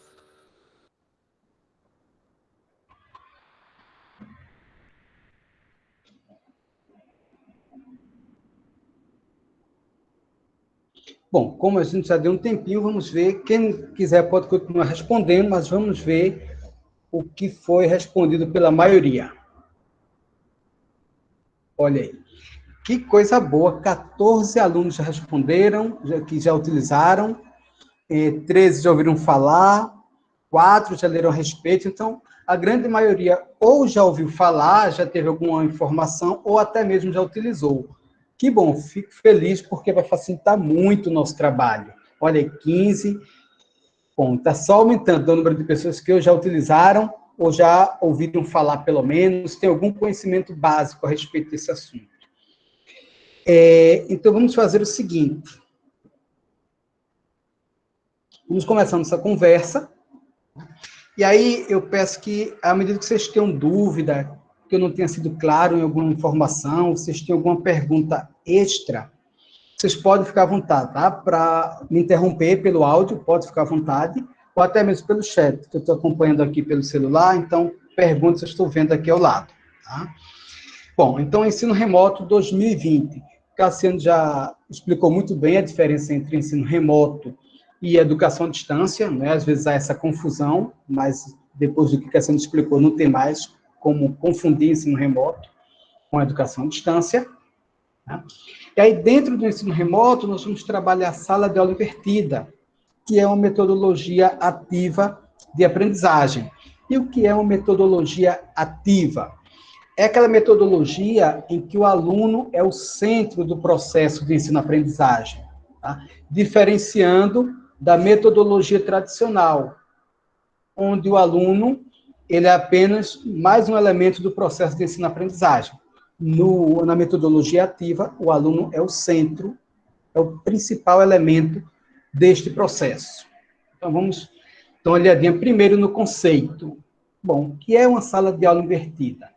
Bom, como a gente já deu um tempinho, vamos ver. Quem quiser pode continuar respondendo, mas vamos ver o que foi respondido pela maioria. Olha aí. Que coisa boa, 14 alunos já responderam, que já utilizaram, 13 já ouviram falar, 4 já leram a respeito, então a grande maioria ou já ouviu falar, já teve alguma informação, ou até mesmo já utilizou. Que bom, fico feliz porque vai facilitar muito o nosso trabalho. Olha aí, 15. Bom, está só aumentando o número de pessoas que já utilizaram ou já ouviram falar, pelo menos, tem algum conhecimento básico a respeito desse assunto. Então, vamos fazer o seguinte. Vamos começar nossa conversa. E aí, eu peço que, à medida que vocês tenham dúvida, que eu não tenha sido claro em alguma informação, vocês têm alguma pergunta extra, vocês podem ficar à vontade, tá? Para me interromper pelo áudio, pode ficar à vontade, ou até mesmo pelo chat, que eu estou acompanhando aqui pelo celular, então, perguntas eu estou vendo aqui ao lado, tá? Bom, então, ensino remoto 2020. Cassiano já explicou muito bem a diferença entre ensino remoto e educação à distância, né? Às vezes há essa confusão, mas depois do que Cassiano explicou, não tem mais como confundir ensino remoto com a educação à distância. Né? E aí, dentro do ensino remoto, nós vamos trabalhar a sala de aula invertida, que é uma metodologia ativa de aprendizagem. E o que é uma metodologia ativa? é aquela metodologia em que o aluno é o centro do processo de ensino-aprendizagem, tá? Diferenciando da metodologia tradicional, onde o aluno ele é apenas mais um elemento do processo de ensino-aprendizagem. Na metodologia ativa, o aluno é o centro, é o principal elemento deste processo. Então, vamos dar uma olhadinha primeiro no conceito. Bom, o que é uma sala de aula invertida?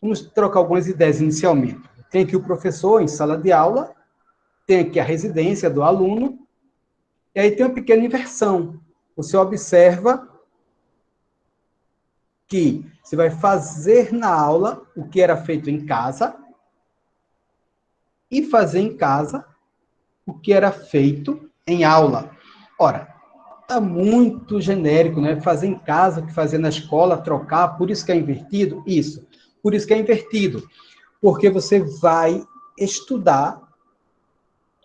Vamos trocar algumas ideias inicialmente. Tem aqui o professor em sala de aula, tem aqui a residência do aluno, e aí tem uma pequena inversão. Você observa que você vai fazer na aula o que era feito em casa e fazer em casa o que era feito em aula. Ora, está muito genérico, né? Fazer em casa o que fazer na escola, trocar, por isso que é invertido? Isso. Por isso que é invertido. Porque você vai estudar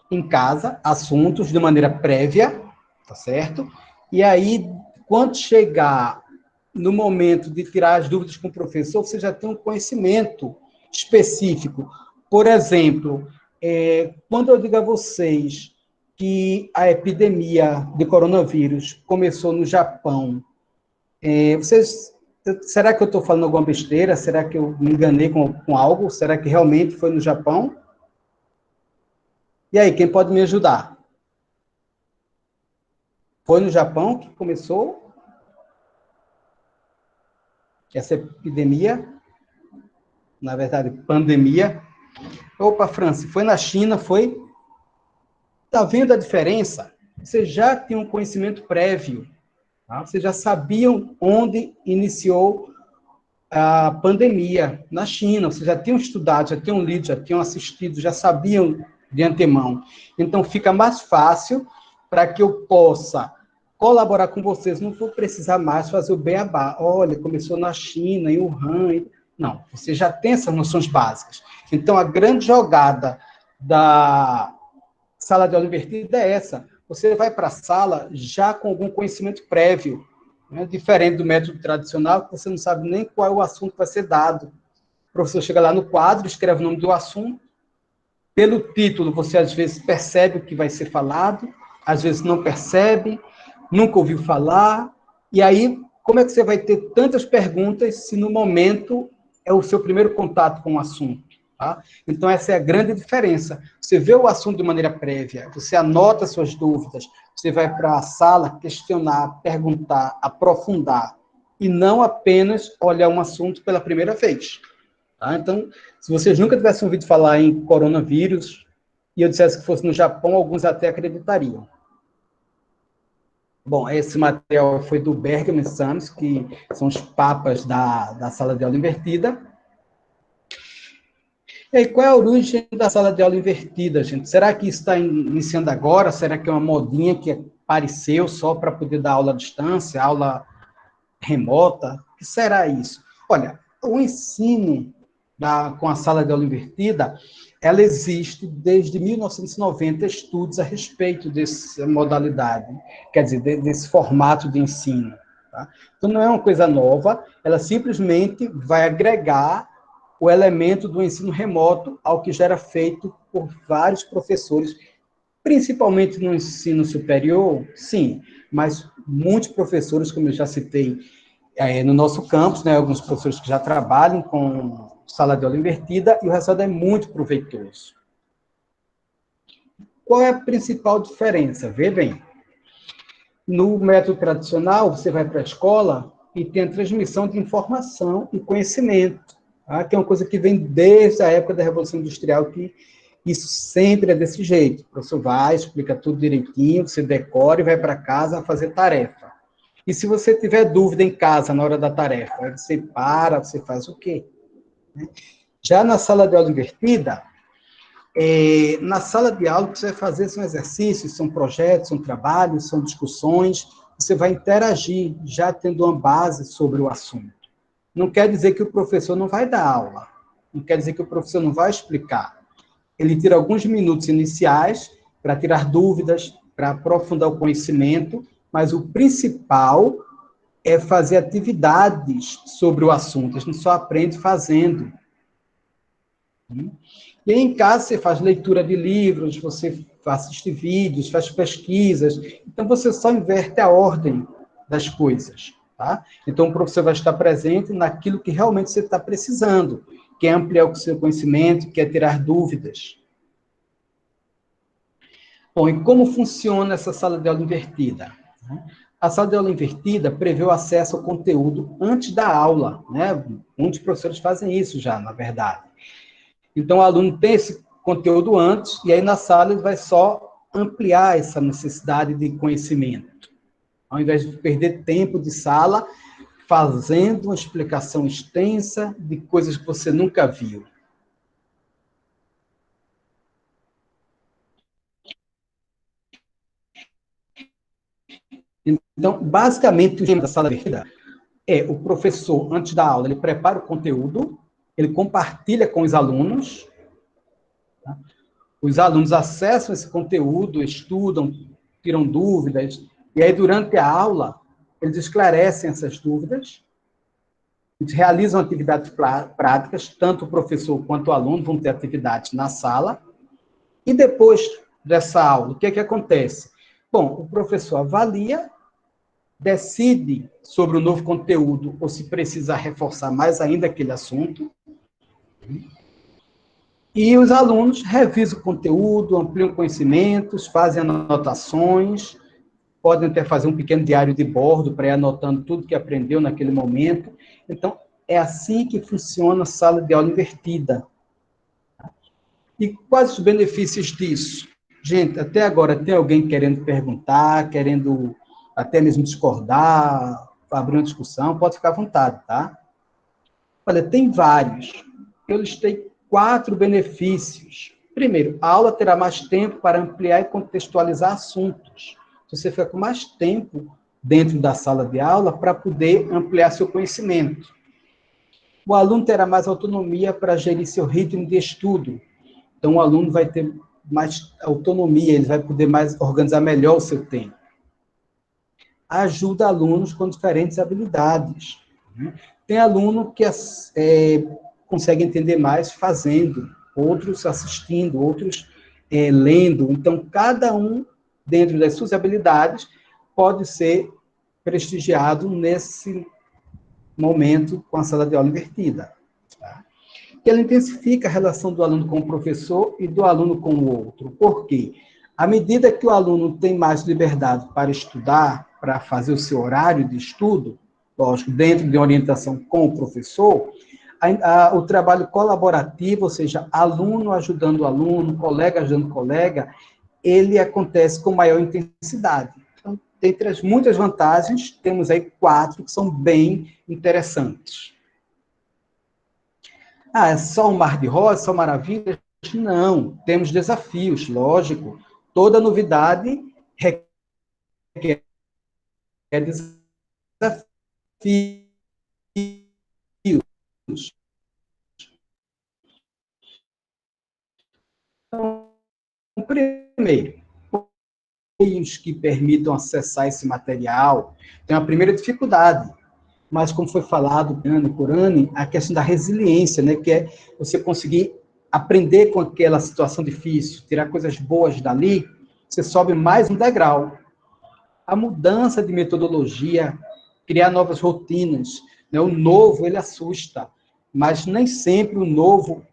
em casa assuntos de maneira prévia, tá certo? E aí, quando chegar no momento de tirar as dúvidas com o professor, você já tem um conhecimento específico. Por exemplo, quando eu digo a vocês que a epidemia de coronavírus começou no Japão, será que eu estou falando alguma besteira? Será que eu me enganei com algo? Será que realmente foi no Japão? E aí, quem pode me ajudar? Foi no Japão que começou essa epidemia? Na verdade, pandemia. Opa, França, foi na China, foi? Está vendo a diferença? Vocês já tinham um conhecimento prévio. Tá? Vocês já sabiam onde iniciou a pandemia, na China. Vocês já tinham estudado, já tinham lido, já tinham assistido, já sabiam de antemão. Então, fica mais fácil para que eu possa colaborar com vocês. Não vou precisar mais fazer o beabá. Olha, começou na China, em Wuhan. Não, você já tem essas noções básicas. Então, a grande jogada da sala de aula invertida é essa. Você vai para a sala já com algum conhecimento prévio, né? Diferente do método tradicional, que você não sabe nem qual é o assunto que vai ser dado. O professor chega lá no quadro, escreve o nome do assunto. Pelo título, você às vezes percebe o que vai ser falado, às vezes não percebe, nunca ouviu falar. E aí, como é que você vai ter tantas perguntas se no momento é o seu primeiro contato com o assunto? Tá? Então, essa é a grande diferença. Você vê o assunto de maneira prévia, você anota suas dúvidas, você vai para a sala questionar, perguntar, aprofundar, e não apenas olhar um assunto pela primeira vez. Tá? Então, se vocês nunca tivessem ouvido falar em coronavírus, e eu dissesse que fosse no Japão, alguns até acreditariam. Bom, esse material foi do Bergman e Sams, que são os papas da sala de aula invertida. E aí, qual é a origem da sala de aula invertida, gente? Será que isso está iniciando agora? Será que é uma modinha que apareceu só para poder dar aula à distância, aula remota? O que será isso? Olha, o ensino com a sala de aula invertida, ela existe desde 1990, estudos a respeito dessa modalidade, quer dizer, desse formato de ensino. Tá? Então, não é uma coisa nova, ela simplesmente vai agregar o elemento do ensino remoto ao que já era feito por vários professores, principalmente no ensino superior, sim, mas muitos professores, como eu já citei, no nosso campus, né, alguns professores que já trabalham com sala de aula invertida, e o resultado é muito proveitoso. Qual é a principal diferença? Vê bem, no método tradicional, você vai para a escola e tem a transmissão de informação e conhecimento, tá? Que é uma coisa que vem desde a época da Revolução Industrial, que isso sempre é desse jeito. O professor vai, explica tudo direitinho, você decora e vai para casa fazer tarefa. E se você tiver dúvida em casa na hora da tarefa, aí você para, você faz o quê? Já na sala de aula invertida, na sala de aula, o que você vai fazer são exercícios, são projetos, são trabalhos, são discussões, você vai interagir, já tendo uma base sobre o assunto. Não quer dizer que o professor não vai dar aula, não quer dizer que o professor não vai explicar. Ele tira alguns minutos iniciais para tirar dúvidas, para aprofundar o conhecimento, mas o principal é fazer atividades sobre o assunto. A gente só aprende fazendo. E aí, em casa, você faz leitura de livros, você assiste vídeos, faz pesquisas. Então, você só inverte a ordem das coisas. Tá? Então, o professor vai estar presente naquilo que realmente você está precisando, que é ampliar o seu conhecimento, que é tirar dúvidas. Bom, e como funciona essa sala de aula invertida? A sala de aula invertida prevê o acesso ao conteúdo antes da aula, né? Muitos professores fazem isso já, na verdade. Então, o aluno tem esse conteúdo antes, e aí na sala ele vai só ampliar essa necessidade de conhecimento. Ao invés de perder tempo de sala, fazendo uma explicação extensa de coisas que você nunca viu. Então, basicamente, o esquema da sala invertida é o professor, antes da aula, ele prepara o conteúdo, ele compartilha com os alunos, tá? Os alunos acessam esse conteúdo, estudam, tiram dúvidas, e aí, durante a aula, eles esclarecem essas dúvidas, eles realizam atividades práticas, tanto o professor quanto o aluno vão ter atividades na sala, e depois dessa aula, o que é que acontece? Bom, o professor avalia, decide sobre o novo conteúdo, ou se precisa reforçar mais ainda aquele assunto, e os alunos revisam o conteúdo, ampliam conhecimentos, fazem anotações, podem até fazer um pequeno diário de bordo para ir anotando tudo que aprendeu naquele momento. Então, é assim que funciona a sala de aula invertida. E quais os benefícios disso? Gente, até agora tem alguém querendo perguntar, querendo até mesmo discordar, abrir uma discussão? Pode ficar à vontade, tá? Olha, tem vários. Eu listei 4 benefícios. Primeiro, a aula terá mais tempo para ampliar e contextualizar assuntos. Você fica com mais tempo dentro da sala de aula para poder ampliar seu conhecimento. O aluno terá mais autonomia para gerir seu ritmo de estudo. Então, o aluno vai ter mais autonomia, ele vai poder mais organizar melhor o seu tempo. Ajuda alunos com diferentes habilidades. Tem aluno que consegue entender mais fazendo, outros assistindo, outros lendo. Então, cada um, dentro das suas habilidades, pode ser prestigiado nesse momento com a sala de aula invertida. Tá? Que ela intensifica a relação do aluno com o professor e do aluno com o outro. Por quê? À medida que o aluno tem mais liberdade para estudar, para fazer o seu horário de estudo, lógico, dentro de uma orientação com o professor, o trabalho colaborativo, ou seja, aluno ajudando aluno, colega ajudando colega, ele acontece com maior intensidade. Então, dentre as muitas vantagens, temos aí 4 que são bem interessantes. Ah, é só um mar de rosas, só maravilhas? Não, temos desafios, lógico. Toda novidade requer desafios. Então, primeiro, meios que permitam acessar esse material. Tem a primeira dificuldade, mas como foi falado por Anne, a questão da resiliência, né, que é você conseguir aprender com aquela situação difícil, tirar coisas boas dali, você sobe mais um degrau. A mudança de metodologia, criar novas rotinas, né, o novo, ele assusta, mas nem sempre o novo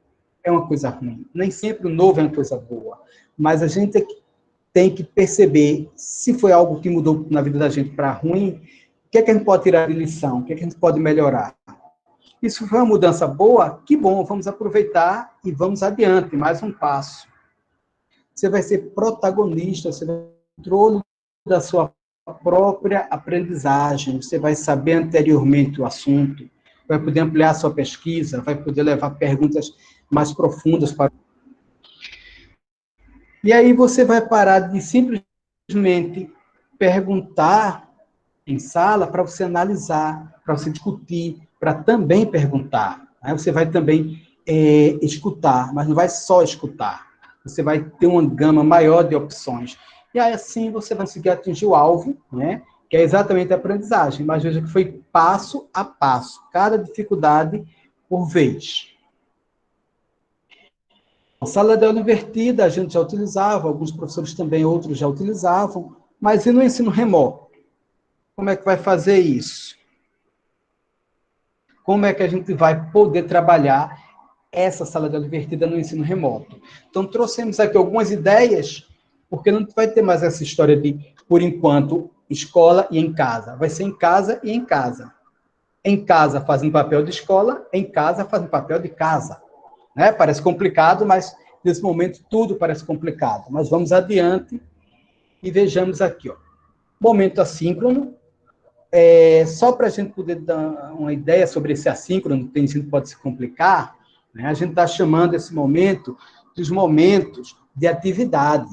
é uma coisa ruim, nem sempre o novo é uma coisa boa, mas a gente tem que perceber se foi algo que mudou na vida da gente para ruim, o que é que a gente pode tirar de lição, o que é que a gente pode melhorar. Isso foi uma mudança boa, que bom, vamos aproveitar e vamos adiante, mais um passo. Você vai ser protagonista, você vai ter controle da sua própria aprendizagem, você vai saber anteriormente o assunto, vai poder ampliar a sua pesquisa, vai poder levar perguntas mais profundas para... E aí você vai parar de simplesmente perguntar em sala para você analisar, para você discutir, para também perguntar. Aí você vai também escutar, mas não vai só escutar. Você vai ter uma gama maior de opções. E aí, assim, você vai conseguir atingir o alvo, né? Que é exatamente a aprendizagem. Mas veja que foi passo a passo, cada dificuldade por vez. A sala de aula invertida a gente já utilizava, alguns professores também, outros já utilizavam, mas e no ensino remoto? Como é que vai fazer isso? Como é que a gente vai poder trabalhar essa sala de aula invertida no ensino remoto? Então, trouxemos aqui algumas ideias, porque não vai ter mais essa história de, por enquanto, escola e em casa. Vai ser em casa e em casa. Em casa fazem papel de escola, em casa fazem papel de casa. Né? Parece complicado, mas nesse momento tudo parece complicado. Mas vamos adiante e vejamos aqui. Ó. Momento assíncrono. Só para a gente poder dar uma ideia sobre esse assíncrono, que o ensino pode se complicar, né? A gente está chamando esse momento dos momentos de atividade.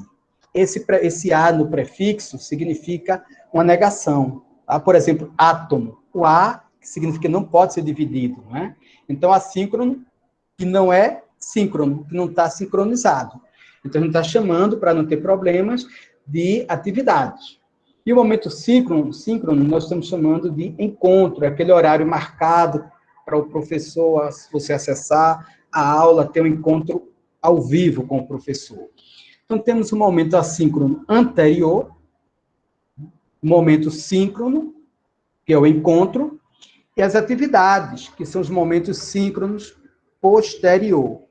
Esse A no prefixo significa uma negação. Tá? Por exemplo, átomo. O A significa que não pode ser dividido. Né? Então, assíncrono, que não é síncrono, que não está sincronizado. Então, a gente está chamando, para não ter problemas, de atividades. E o momento síncrono, nós estamos chamando de encontro, é aquele horário marcado para o professor, você acessar a aula, ter um encontro ao vivo com o professor. Então, temos o momento assíncrono anterior, o momento síncrono, que é o encontro, e as atividades, que são os momentos síncronos posterior.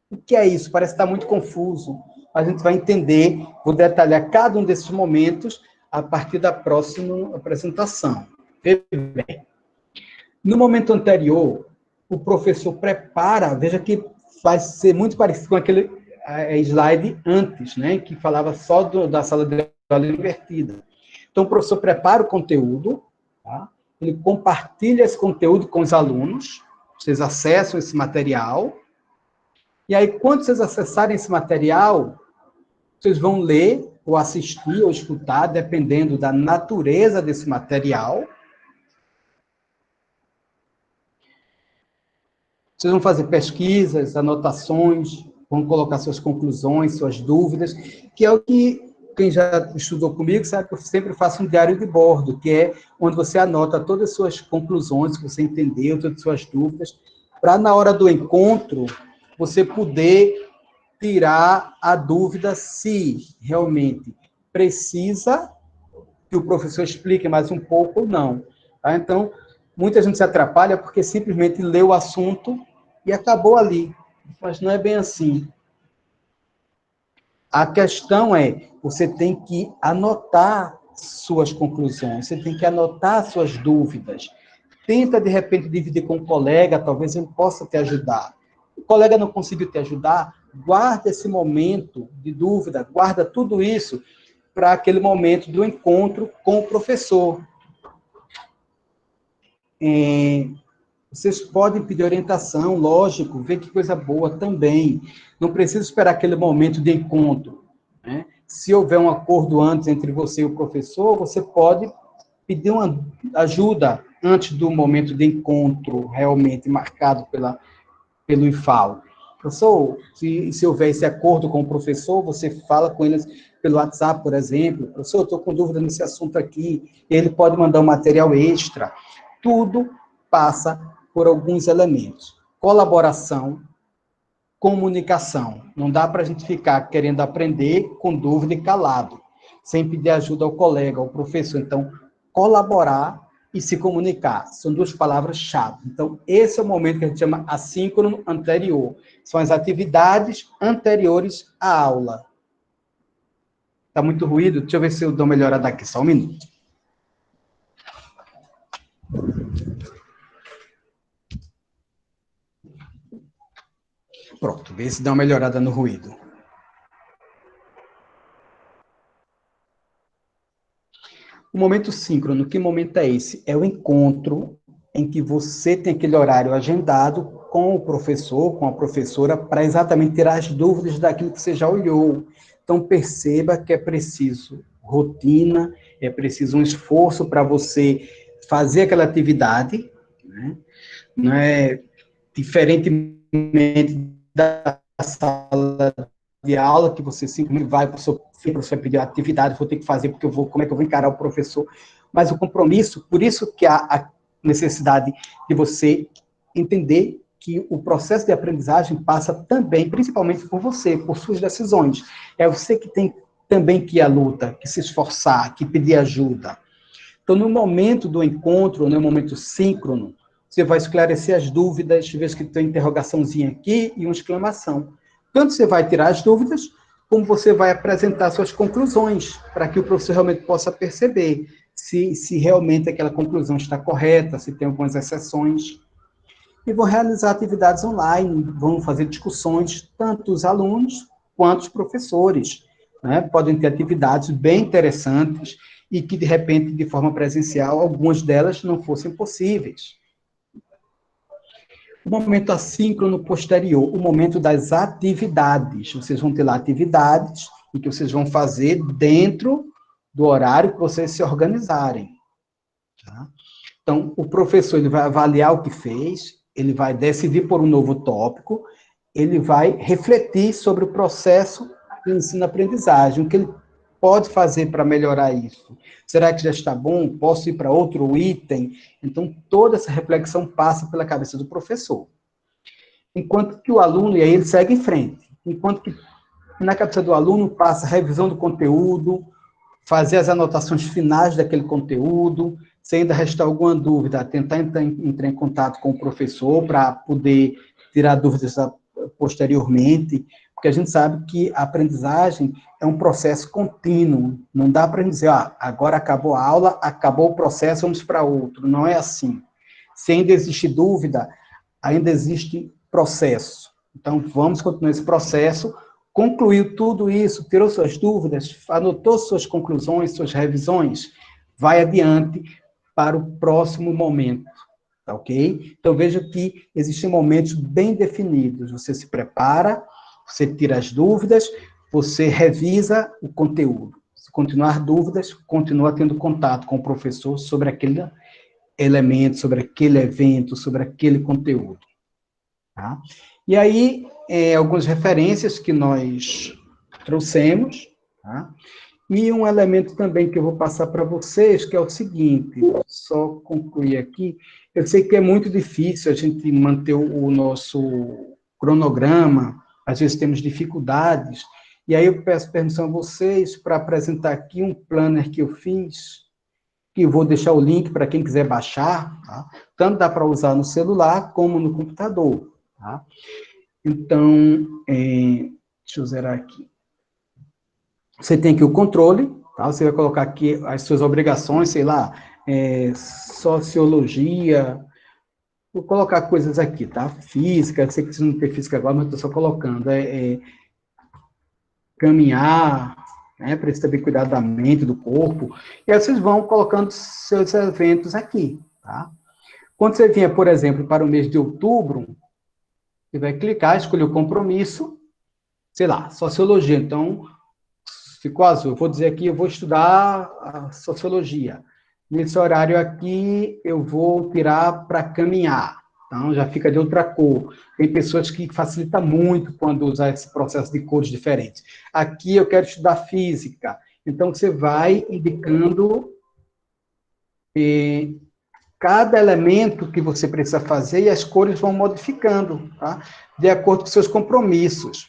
O que é isso? Parece estar muito confuso. A gente vai entender, vou detalhar cada um desses momentos a partir da próxima apresentação. Bem, no momento anterior, o professor prepara, veja que vai ser muito parecido com aquele slide antes, né, que falava só da sala de aula invertida. Então, o professor prepara o conteúdo, tá? Ele compartilha esse conteúdo com os alunos, vocês acessam esse material, e aí, quando vocês acessarem esse material, vocês vão ler, ou assistir, ou escutar, dependendo da natureza desse material. Vocês vão fazer pesquisas, anotações, vão colocar suas conclusões, suas dúvidas, que é o que quem já estudou comigo sabe que eu sempre faço um diário de bordo, que é onde você anota todas as suas conclusões, que você entendeu, todas as suas dúvidas, para na hora do encontro, você poder tirar a dúvida se realmente precisa que o professor explique mais um pouco ou não. Tá? Então, muita gente se atrapalha porque simplesmente lê o assunto e acabou ali. Mas não é bem assim. A questão é, você tem que anotar suas conclusões, você tem que anotar suas dúvidas. Tenta, de repente, dividir com um colega, talvez ele possa te ajudar. O colega não conseguiu te ajudar, guarda esse momento de dúvida, guarda tudo isso para aquele momento do encontro com o professor. Vocês podem pedir orientação, lógico, ver que coisa boa também. Não precisa esperar aquele momento de encontro. Né? Se houver um acordo antes entre você e o professor, você pode pedir uma ajuda antes do momento de encontro realmente marcado pelo IFAL. Professor, se houver esse acordo com o professor, você fala com eles pelo WhatsApp, por exemplo. Professor, eu estou com dúvida nesse assunto aqui. Ele pode mandar um material extra. Tudo passa por alguns elementos. Colaboração, comunicação. Não dá para a gente ficar querendo aprender com dúvida e calado, sem pedir ajuda ao colega, ao professor. Então, colaborar e se comunicar. São duas palavras-chave. Então, esse é o momento que a gente chama assíncrono anterior. São as atividades anteriores à aula. Está muito ruído? Deixa eu ver se eu dou uma melhorada aqui. Só um minuto. Pronto, vê se dá uma melhorada no ruído. O momento síncrono, que momento é esse? É o encontro em que você tem aquele horário agendado com o professor, com a professora, para exatamente tirar as dúvidas daquilo que você já olhou. Então, perceba que é preciso rotina, é preciso um esforço para você fazer aquela atividade, né? Não é diferentemente da sala de aula, que você simplesmente vai para o seu professor pedir atividade, vou ter que fazer, porque como é que eu vou encarar o professor? Mas o compromisso, por isso que há a necessidade de você entender que o processo de aprendizagem passa também, principalmente por você, por suas decisões. É você que tem também que ir à luta, que se esforçar, que pedir ajuda. Então, no momento do encontro, no momento síncrono, você vai esclarecer as dúvidas, ver que tem uma interrogaçãozinha aqui e uma exclamação. Tanto você vai tirar as dúvidas, como você vai apresentar suas conclusões, para que o professor realmente possa perceber se realmente aquela conclusão está correta, se tem algumas exceções. E vão realizar atividades online, vão fazer discussões, tanto os alunos quanto os professores, né? Podem ter atividades bem interessantes e que, de repente, de forma presencial, algumas delas não fossem possíveis. O momento assíncrono posterior, o momento das atividades. Vocês vão ter lá atividades e que vocês vão fazer dentro do horário que vocês se organizarem. Tá? Então, o professor ele vai avaliar o que fez, ele vai decidir por um novo tópico, ele vai refletir sobre o processo de ensino-aprendizagem, o que ele pode fazer para melhorar isso. Será que já está bom? Posso ir para outro item? Então, toda essa reflexão passa pela cabeça do professor. Enquanto que o aluno, e aí ele segue em frente, enquanto que na cabeça do aluno passa a revisão do conteúdo, fazer as anotações finais daquele conteúdo, se ainda restar alguma dúvida, tentar entrar em contato com o professor para poder tirar dúvidas posteriormente, porque a gente sabe que a aprendizagem é um processo contínuo, não dá para dizer, agora acabou a aula, acabou o processo, vamos para outro, não é assim. Se ainda existe dúvida, ainda existe processo. Então, vamos continuar esse processo, concluiu tudo isso, tirou suas dúvidas, anotou suas conclusões, suas revisões, vai adiante para o próximo momento, tá ok? Então, veja que existem momentos bem definidos, você se prepara, você tira as dúvidas, você revisa o conteúdo. Se continuar dúvidas, continua tendo contato com o professor sobre aquele elemento, sobre aquele evento, sobre aquele conteúdo. Tá? E aí, algumas referências que nós trouxemos, tá? E um elemento também que eu vou passar para vocês, que é o seguinte, vou só concluir aqui, eu sei que é muito difícil a gente manter o nosso cronograma, às vezes temos dificuldades, e aí eu peço permissão a vocês para apresentar aqui um planner que eu fiz, que eu vou deixar o link para quem quiser baixar, tá? Tanto dá para usar no celular como no computador. Tá? Então, deixa eu zerar aqui. Você tem aqui o controle, tá? Você vai colocar aqui as suas obrigações, sei lá, sociologia, vou colocar coisas aqui, tá? Física, sei que você não tem física agora, mas estou só colocando. Caminhar, né? Para também cuidar da mente, do corpo. E aí vocês vão colocando seus eventos aqui, tá? Quando você vier, por exemplo, para o mês de outubro, você vai clicar, escolher o compromisso, sei lá, sociologia. Então, ficou azul. Eu vou dizer aqui, eu vou estudar a sociologia. Nesse horário aqui, eu vou tirar para caminhar. Então, já fica de outra cor. Tem pessoas que facilita muito quando usar esse processo de cores diferentes. Aqui, eu quero estudar física. Então, você vai indicando cada elemento que você precisa fazer e as cores vão modificando, tá? De acordo com seus compromissos.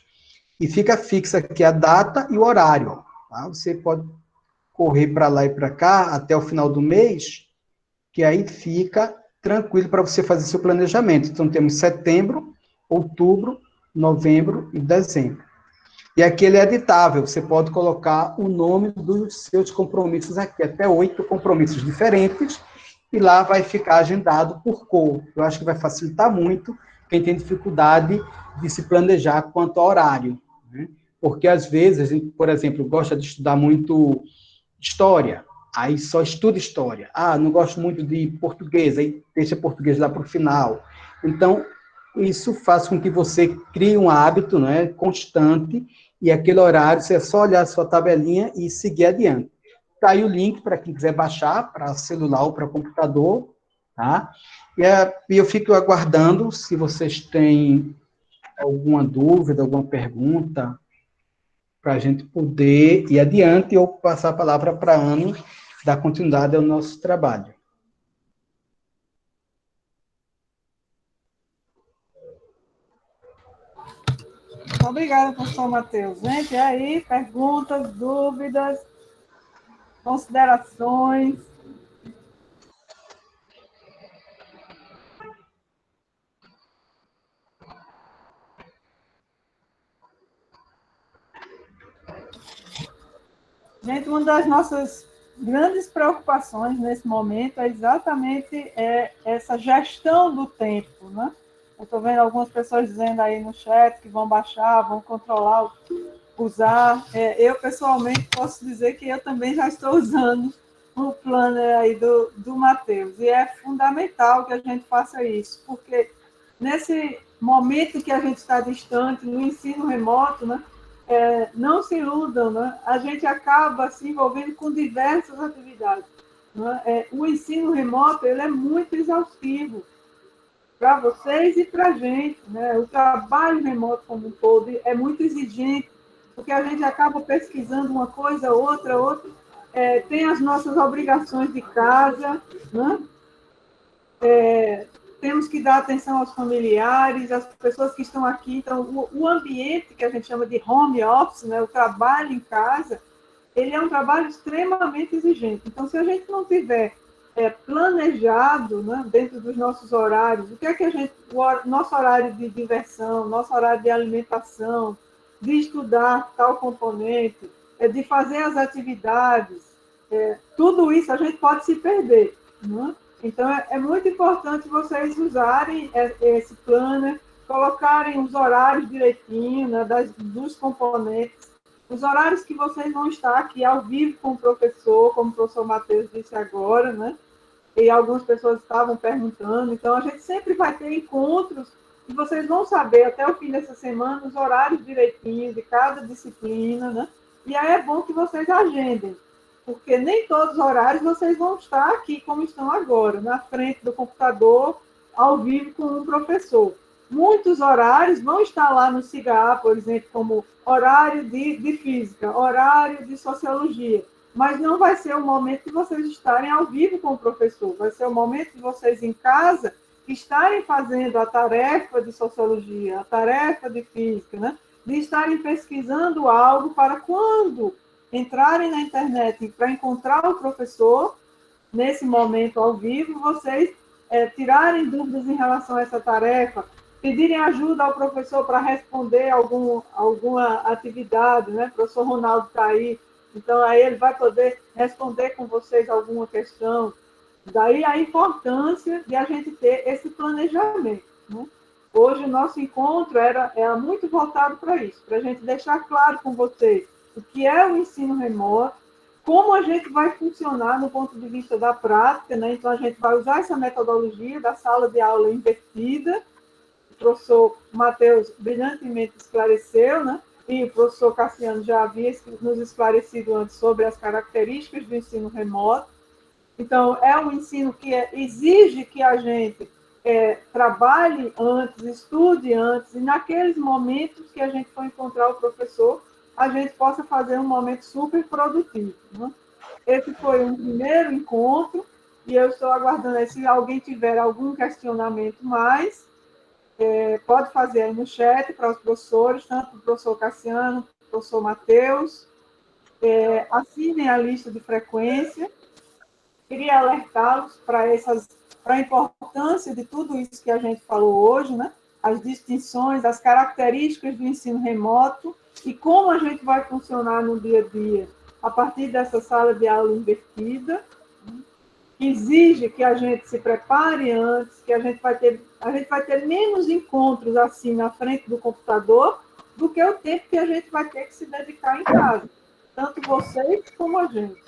E fica fixa aqui a data e o horário. Tá? Você pode correr para lá e para cá até o final do mês, que aí fica tranquilo para você fazer seu planejamento. Então, temos setembro, outubro, novembro e dezembro. E aqui ele é editável, você pode colocar o nome dos seus compromissos aqui, até 8 compromissos diferentes, e lá vai ficar agendado por cor. Eu acho que vai facilitar muito quem tem dificuldade de se planejar quanto ao horário, né? Porque, às vezes, a gente, por exemplo, gosta de estudar muito história, aí só estuda história. Não gosto muito de português, aí deixa português lá para o final. Então, isso faz com que você crie um hábito, né, constante, e aquele horário, você é só olhar a sua tabelinha e seguir adiante. Está aí o link para quem quiser baixar, para celular ou para computador, tá? E eu fico aguardando, se vocês têm alguma dúvida, alguma pergunta, para a gente poder ir adiante ou passar a palavra para a Ana, dar continuidade ao nosso trabalho. Obrigada, professor Matheus. Gente, e aí, perguntas, dúvidas, considerações? Gente, uma das nossas grandes preocupações nesse momento é exatamente essa gestão do tempo, né? Eu estou vendo algumas pessoas dizendo aí no chat que vão baixar, vão controlar, usar. Eu, pessoalmente, posso dizer que eu também já estou usando o planner aí do Matheus. E é fundamental que a gente faça isso, porque nesse momento que a gente está distante, no ensino remoto, né? Não se iludam, né? A gente acaba se envolvendo com diversas atividades. Né? O ensino remoto ele é muito exaustivo para vocês e para a gente. Né? O trabalho remoto como um todo é muito exigente, porque a gente acaba pesquisando uma coisa, outra. Tem as nossas obrigações de casa, né? Temos que dar atenção aos familiares, às pessoas que estão aqui. Então, o ambiente que a gente chama de home office, né, o trabalho em casa, ele é um trabalho extremamente exigente. Então, se a gente não tiver planejado, né, dentro dos nossos horários, o que é que nosso horário de diversão, nosso horário de alimentação, de estudar tal componente, de fazer as atividades, tudo isso a gente pode se perder, né? Então, é muito importante vocês usarem esse planner, colocarem os horários direitinho, né, dos componentes, os horários que vocês vão estar aqui ao vivo com o professor, como o professor Matheus disse agora, né? E algumas pessoas estavam perguntando. Então, a gente sempre vai ter encontros e vocês vão saber até o fim dessa semana os horários direitinhos de cada disciplina, né? E aí é bom que vocês agendem, porque nem todos os horários vocês vão estar aqui como estão agora, na frente do computador, ao vivo com um professor. Muitos horários vão estar lá no SIGA, por exemplo, como horário de física, horário de sociologia, mas não vai ser o momento de vocês estarem ao vivo com o professor, vai ser o momento de vocês em casa estarem fazendo a tarefa de sociologia, a tarefa de física, né? De estarem pesquisando algo para quando entrarem na internet para encontrar o professor, nesse momento ao vivo, vocês tirarem dúvidas em relação a essa tarefa, pedirem ajuda ao professor para responder alguma atividade, né? O professor Ronaldo está aí, então aí ele vai poder responder com vocês alguma questão. Daí a importância de a gente ter esse planejamento. Né? Hoje o nosso encontro era muito voltado para isso, para a gente deixar claro com vocês o que é o ensino remoto, como a gente vai funcionar no ponto de vista da prática, né? Então a gente vai usar essa metodologia da sala de aula invertida, o professor Matheus brilhantemente esclareceu, né? E o professor Cassiano já havia nos esclarecido antes sobre as características do ensino remoto. Então, é um ensino que exige que a gente trabalhe antes, estude antes, e naqueles momentos que a gente for encontrar o professor, a gente possa fazer um momento super produtivo. Né? Esse foi um primeiro encontro, e eu estou aguardando, se alguém tiver algum questionamento mais, pode fazer aí no chat para os professores, tanto o professor Cassiano, o professor Matheus, assinem a lista de frequência. Queria alertá-los para a importância de tudo isso que a gente falou hoje, né? As distinções, as características do ensino remoto e como a gente vai funcionar no dia a dia a partir dessa sala de aula invertida, que exige que a gente se prepare antes, que a gente vai ter menos encontros assim na frente do computador do que o tempo que a gente vai ter que se dedicar em casa, tanto vocês como a gente.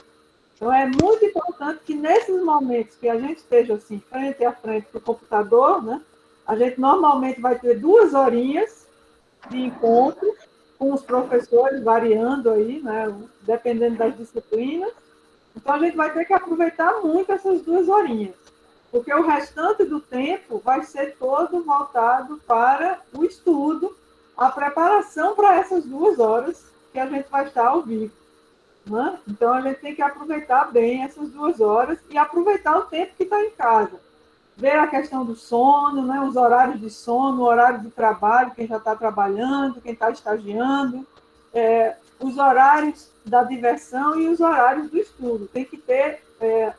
Então, é muito importante que nesses momentos que a gente esteja assim, frente a frente do computador, né, a gente normalmente vai ter 2 horinhas de encontro com os professores, variando aí, né, dependendo das disciplinas. Então, a gente vai ter que aproveitar muito essas 2 horinhas, porque o restante do tempo vai ser todo voltado para o estudo, a preparação para essas 2 horas que a gente vai estar ao vivo. Né? Então, a gente tem que aproveitar bem essas 2 horas e aproveitar o tempo que está em casa. ver a questão do sono, né, os horários de sono, o horário de trabalho, quem já está trabalhando, quem está estagiando, os horários da diversão e os horários do estudo. Tem que ter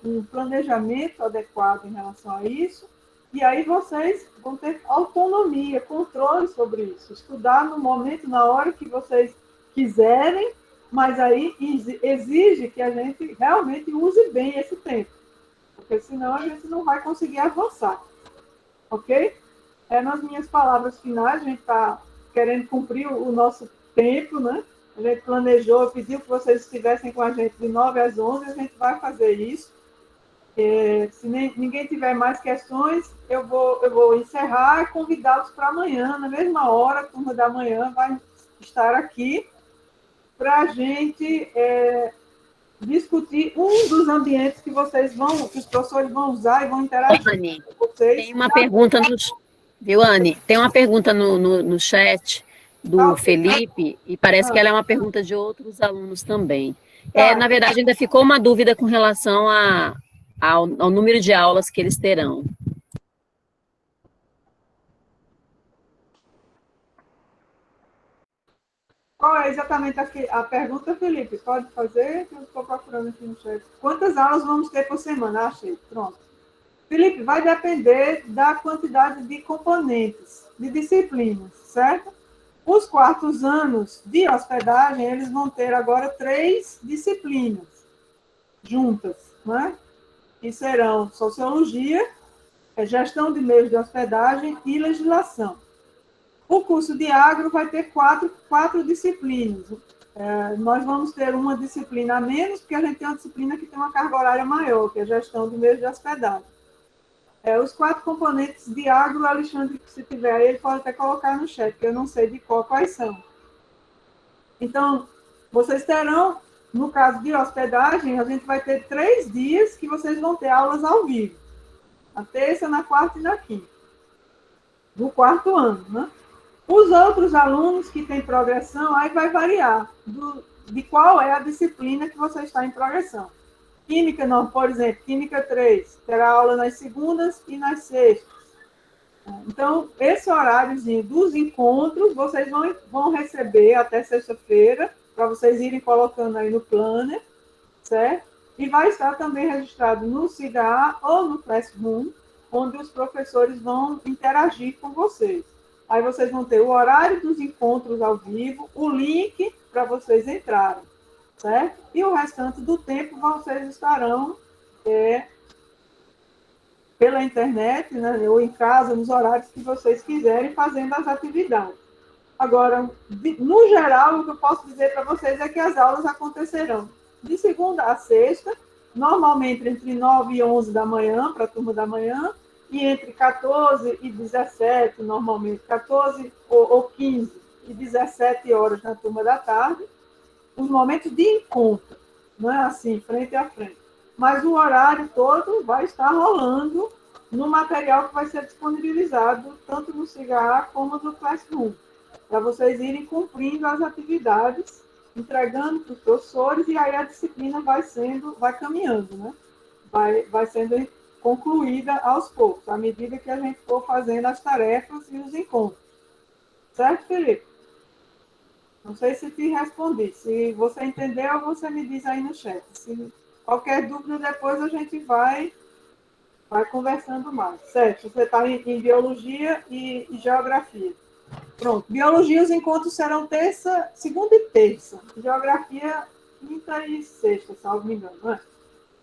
um planejamento adequado em relação a isso, e aí vocês vão ter autonomia, controle sobre isso. Estudar no momento, na hora que vocês quiserem, mas aí exige que a gente realmente use bem esse tempo, porque senão a gente não vai conseguir avançar, ok? Nas minhas palavras finais, a gente está querendo cumprir o nosso tempo, né? A gente planejou, pediu que vocês estivessem com a gente de 9 às 11, a gente vai fazer isso. Se ninguém tiver mais questões, eu vou encerrar e convidá-los para amanhã, na mesma hora, a turma da manhã vai estar aqui para a gente discutir um dos ambientes que que os professores vão usar e vão interagir Anne, com vocês. tem uma pergunta viu, Anne? Tem uma pergunta no chat do Felipe, e parece que ela é uma pergunta de outros alunos também. Na verdade, ainda ficou uma dúvida com relação ao número de aulas que eles terão. Qual é exatamente a pergunta, Felipe? Pode fazer, que eu estou procurando aqui no chat. Quantas aulas vamos ter por semana? Achei, pronto. Felipe, vai depender da quantidade de componentes, de disciplinas, certo? Os quartos anos de hospedagem, eles vão ter agora 3 disciplinas juntas, né? Que serão sociologia, gestão de meios de hospedagem e legislação. O curso de agro vai ter quatro disciplinas. Nós vamos ter uma disciplina a menos, porque a gente tem uma disciplina que tem uma carga horária maior, que é a gestão de meios de hospedagem. Os 4 componentes de agro, Alexandre, se tiver aí, ele pode até colocar no chat, porque eu não sei de quais são. Então, vocês terão, no caso de hospedagem, a gente vai ter 3 dias que vocês vão ter aulas ao vivo. Na terça, na quarta e na quinta. Do quarto ano, né? Os outros alunos que têm progressão, aí vai variar de qual é a disciplina que você está em progressão. Química, não, por exemplo, Química 3, terá aula nas segundas e nas sextas. Então, esse horáriozinho dos encontros, vocês vão receber até sexta-feira, para vocês irem colocando aí no planner, certo? E vai estar também registrado no CIGA ou no Classroom, onde os professores vão interagir com vocês. Aí vocês vão ter o horário dos encontros ao vivo, o link para vocês entrarem, certo? E o restante do tempo vocês estarão pela internet, né, ou em casa, nos horários que vocês quiserem, fazendo as atividades. Agora, no geral, o que eu posso dizer para vocês é que as aulas acontecerão de segunda a sexta, normalmente entre 9 e 11 da manhã, para a turma da manhã, e entre 14 e 17, normalmente, 14 ou 15 e 17 horas na turma da tarde, os momentos de encontro, não é assim, frente a frente. Mas o horário todo vai estar rolando no material que vai ser disponibilizado tanto no CIGA como no Classroom, para vocês irem cumprindo as atividades, entregando para os professores, e aí a disciplina vai caminhando, né? Vai sendo concluída aos poucos, à medida que a gente for fazendo as tarefas e os encontros. Certo, Felipe? Não sei se te respondi. Se você entendeu, você me diz aí no chat. Se qualquer dúvida, depois a gente vai conversando mais. Certo? Você está em biologia e geografia. Pronto. Biologia, os encontros serão segunda e terça. Geografia, quinta e sexta, salvo me engano, não é?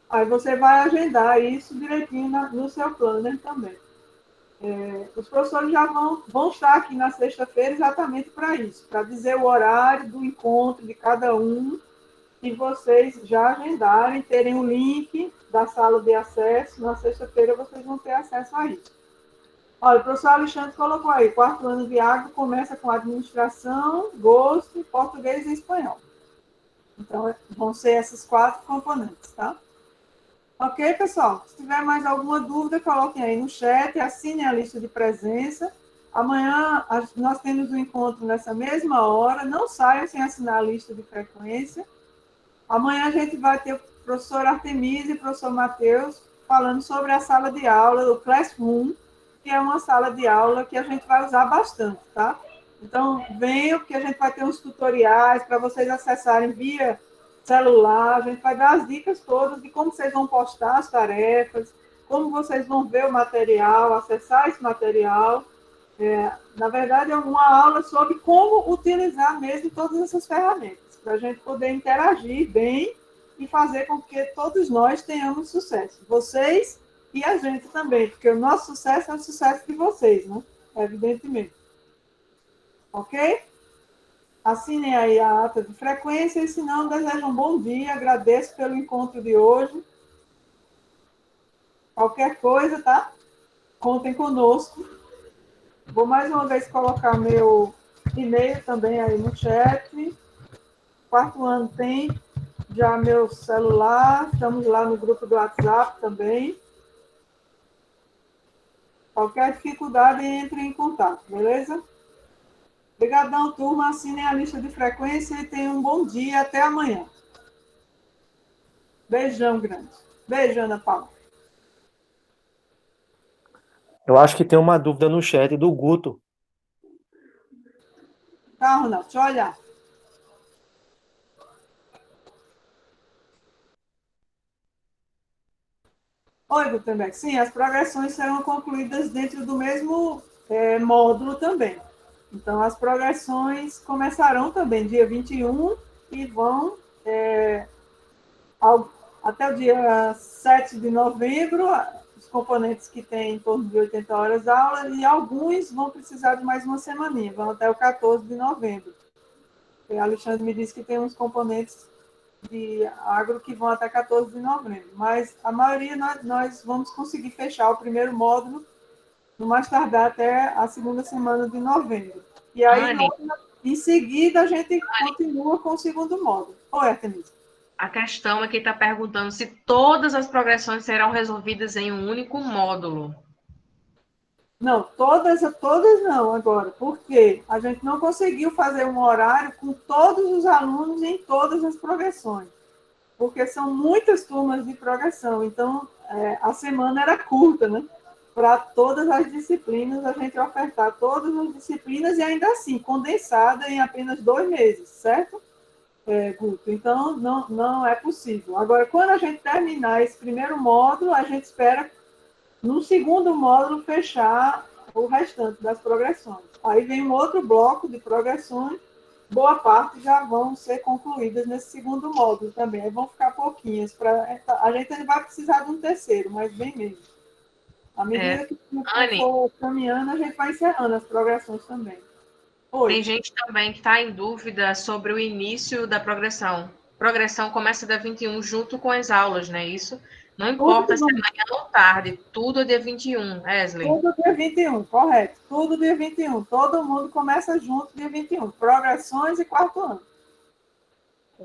Aí você vai agendar isso direitinho no seu planner também. Os professores já vão estar aqui na sexta-feira exatamente para isso, para dizer o horário do encontro de cada um, e vocês já agendarem, terem o link da sala de acesso. Na sexta-feira vocês vão ter acesso a isso. Olha, o professor Alexandre colocou aí, 4º ano de agro começa com administração, gosto, português e espanhol. Então, vão ser esses 4 componentes, tá? Ok, pessoal? Se tiver mais alguma dúvida, coloquem aí no chat, assinem a lista de presença. Amanhã nós temos um encontro nessa mesma hora, não saiam sem assinar a lista de frequência. Amanhã a gente vai ter o professor Artemisa e o professor Matheus falando sobre a sala de aula, o Classroom, que é uma sala de aula que a gente vai usar bastante, tá? Então, venham, que a gente vai ter uns tutoriais para vocês acessarem via celular, a gente vai dar as dicas todas de como vocês vão postar as tarefas, como vocês vão ver o material, acessar esse material. Na verdade, é uma aula sobre como utilizar mesmo todas essas ferramentas, para a gente poder interagir bem e fazer com que todos nós tenhamos sucesso. Vocês e a gente também, porque o nosso sucesso é o sucesso de vocês, né? Evidentemente. Ok? Assinem aí a ata de frequência, e se não, desejo um bom dia, agradeço pelo encontro de hoje. Qualquer coisa, tá? Contem conosco. Vou mais uma vez colocar meu e-mail também aí no chat. Quarto ano tem já meu celular, estamos lá no grupo do WhatsApp também. Qualquer dificuldade, entre em contato, beleza? Obrigadão, turma. Assinem a lista de frequência e tenham um bom dia. Até amanhã. Beijão grande. Beijo, Ana Paula. Eu acho que tem uma dúvida no chat do Guto. Tá, Ronaldo, deixa eu olhar. Oi, Gutenberg. Sim, as progressões serão concluídas dentro do mesmo módulo também. Então, as progressões começarão também dia 21 e vão até o dia 7 de novembro, os componentes que têm em torno de 80 horas de aula, e alguns vão precisar de mais uma semaninha, vão até o 14 de novembro. O Alexandre me disse que tem uns componentes de agro que vão até 14 de novembro, mas a maioria nós vamos conseguir fechar o primeiro módulo no mais tardar até a segunda semana de novembro. E aí, em seguida, a gente continua com o segundo módulo. Oi, Artemisa. A questão é que está perguntando se todas as progressões serão resolvidas em um único módulo. Não, todas não agora, porque a gente não conseguiu fazer um horário com todos os alunos em todas as progressões, porque são muitas turmas de progressão, então a semana era curta, né? Para todas as disciplinas, a gente ofertar todas as disciplinas e ainda assim, condensada em apenas 2 meses, certo? Guto, então não é possível. Agora, quando a gente terminar esse primeiro módulo, a gente espera, no segundo módulo, fechar o restante das progressões. Aí vem um outro bloco de progressões, boa parte já vão ser concluídas nesse segundo módulo também. Aí vão ficar pouquinhas. A gente ainda vai precisar de um terceiro, mas bem menos. À medida que for caminhando, a gente vai encerrando as progressões também. Tem gente também que está em dúvida sobre o início da progressão. Progressão começa dia 21 junto com as aulas, não é isso? Não importa se é manhã ou tarde, tudo é dia 21, Wesley. Tudo dia 21, correto. Tudo dia 21. Todo mundo começa junto dia 21. Progressões e quarto ano.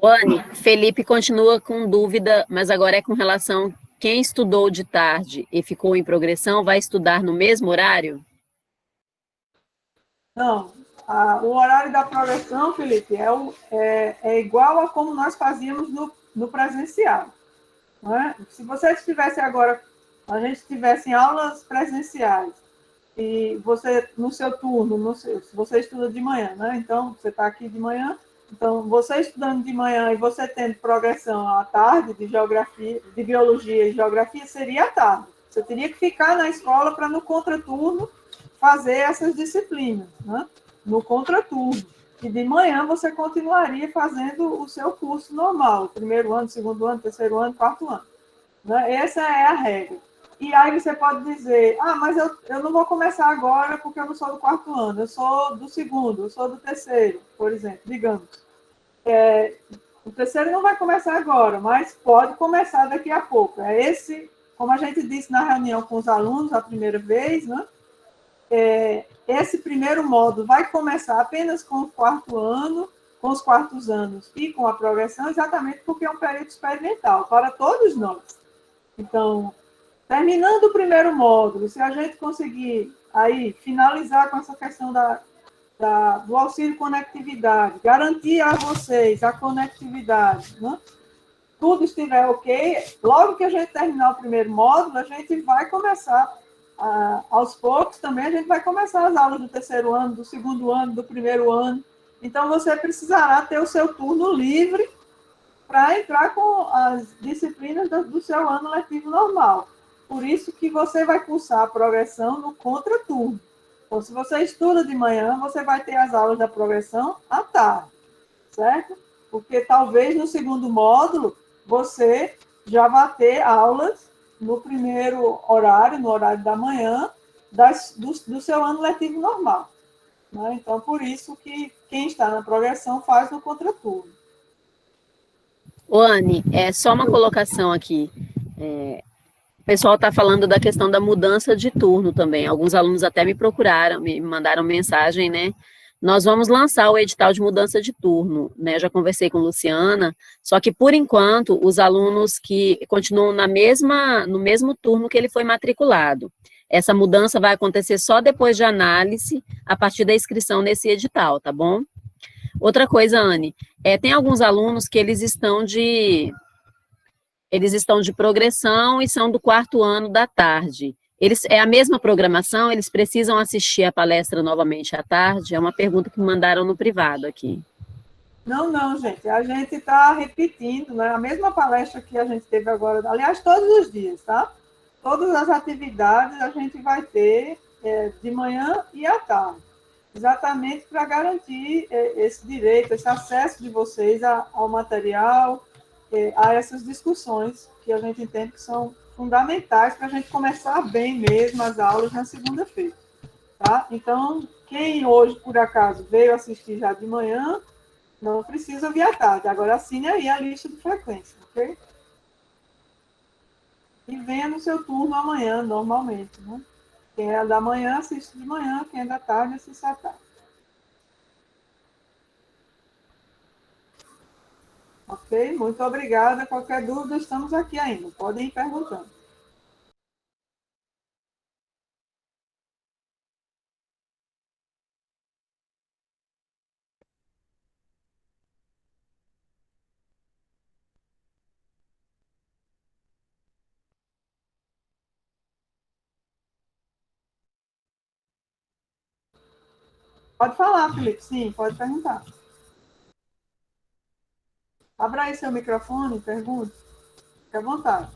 Anne, Felipe continua com dúvida, mas agora é com relação quem estudou de tarde e ficou em progressão, vai estudar no mesmo horário? Não. O horário da progressão, Felipe, é igual a como nós fazíamos no presencial. Não é? Se você estivesse agora, a gente estivesse em aulas presenciais, e você, no seu turno, se você estuda de manhã, né? Então, você está aqui de manhã, então, você estudando de manhã e você tendo progressão à tarde de geografia, de biologia e geografia, seria à tarde. Você teria que ficar na escola para, no contraturno, fazer essas disciplinas, né? No contraturno. E de manhã você continuaria fazendo o seu curso normal, primeiro ano, segundo ano, terceiro ano, quarto ano. Né? Essa é a regra. E aí você pode dizer, mas eu não vou começar agora porque eu não sou do quarto ano, eu sou do segundo, eu sou do terceiro, por exemplo, digamos. O terceiro não vai começar agora, mas pode começar daqui a pouco. Como a gente disse na reunião com os alunos a primeira vez, né? Esse primeiro módulo vai começar apenas com o quarto ano, com os quartos anos e com a progressão, exatamente porque é um período experimental para todos nós. Então, terminando o primeiro módulo, se a gente conseguir aí finalizar com essa questão do auxílio conectividade, garantir a vocês a conectividade, né? tudo estiver ok, logo que a gente terminar o primeiro módulo, a gente vai começar, aos poucos também, a gente vai começar as aulas do terceiro ano, do segundo ano, do primeiro ano. Então, você precisará ter o seu turno livre para entrar com as disciplinas do seu ano letivo normal. Por isso que você vai cursar a progressão no contraturno. Então, se você estuda de manhã, você vai ter as aulas da progressão à tarde, certo? Porque talvez no segundo módulo você já vai ter aulas no primeiro horário, no horário da manhã, do seu ano letivo normal. Né? Então, por isso que quem está na progressão faz no contraturno. Ô, Anne, só uma colocação aqui. O pessoal está falando da questão da mudança de turno também. Alguns alunos até me procuraram, me mandaram mensagem, né? Nós vamos lançar o edital de mudança de turno, né? Já conversei com a Luciana, só que, por enquanto, os alunos que continuam no mesmo turno que ele foi matriculado. Essa mudança vai acontecer só depois de análise, a partir da inscrição nesse edital, tá bom? Outra coisa, Anne, tem alguns alunos que eles estão de progressão e são do 4º ano da tarde. É a mesma programação? Eles precisam assistir a palestra novamente à tarde? É uma pergunta que me mandaram no privado aqui. Não, gente. A gente está repetindo, né? A mesma palestra que a gente teve agora, aliás, todos os dias, tá? Todas as atividades a gente vai ter de manhã e à tarde, exatamente para garantir esse direito, esse acesso de vocês ao material, a essas discussões que a gente entende que são fundamentais para a gente começar bem mesmo as aulas na segunda-feira, tá? Então, quem hoje, por acaso, veio assistir já de manhã, não precisa vir à tarde. Agora, assine aí a lista de frequência, ok? E venha no seu turno amanhã, normalmente, né? Quem é da manhã, assiste de manhã. Quem é da tarde, assiste à tarde. Ok? Muito obrigada. Qualquer dúvida, estamos aqui ainda. Podem ir perguntando. Pode falar, Felipe. Sim, pode perguntar. Abra aí seu microfone e pergunte. Fique à vontade.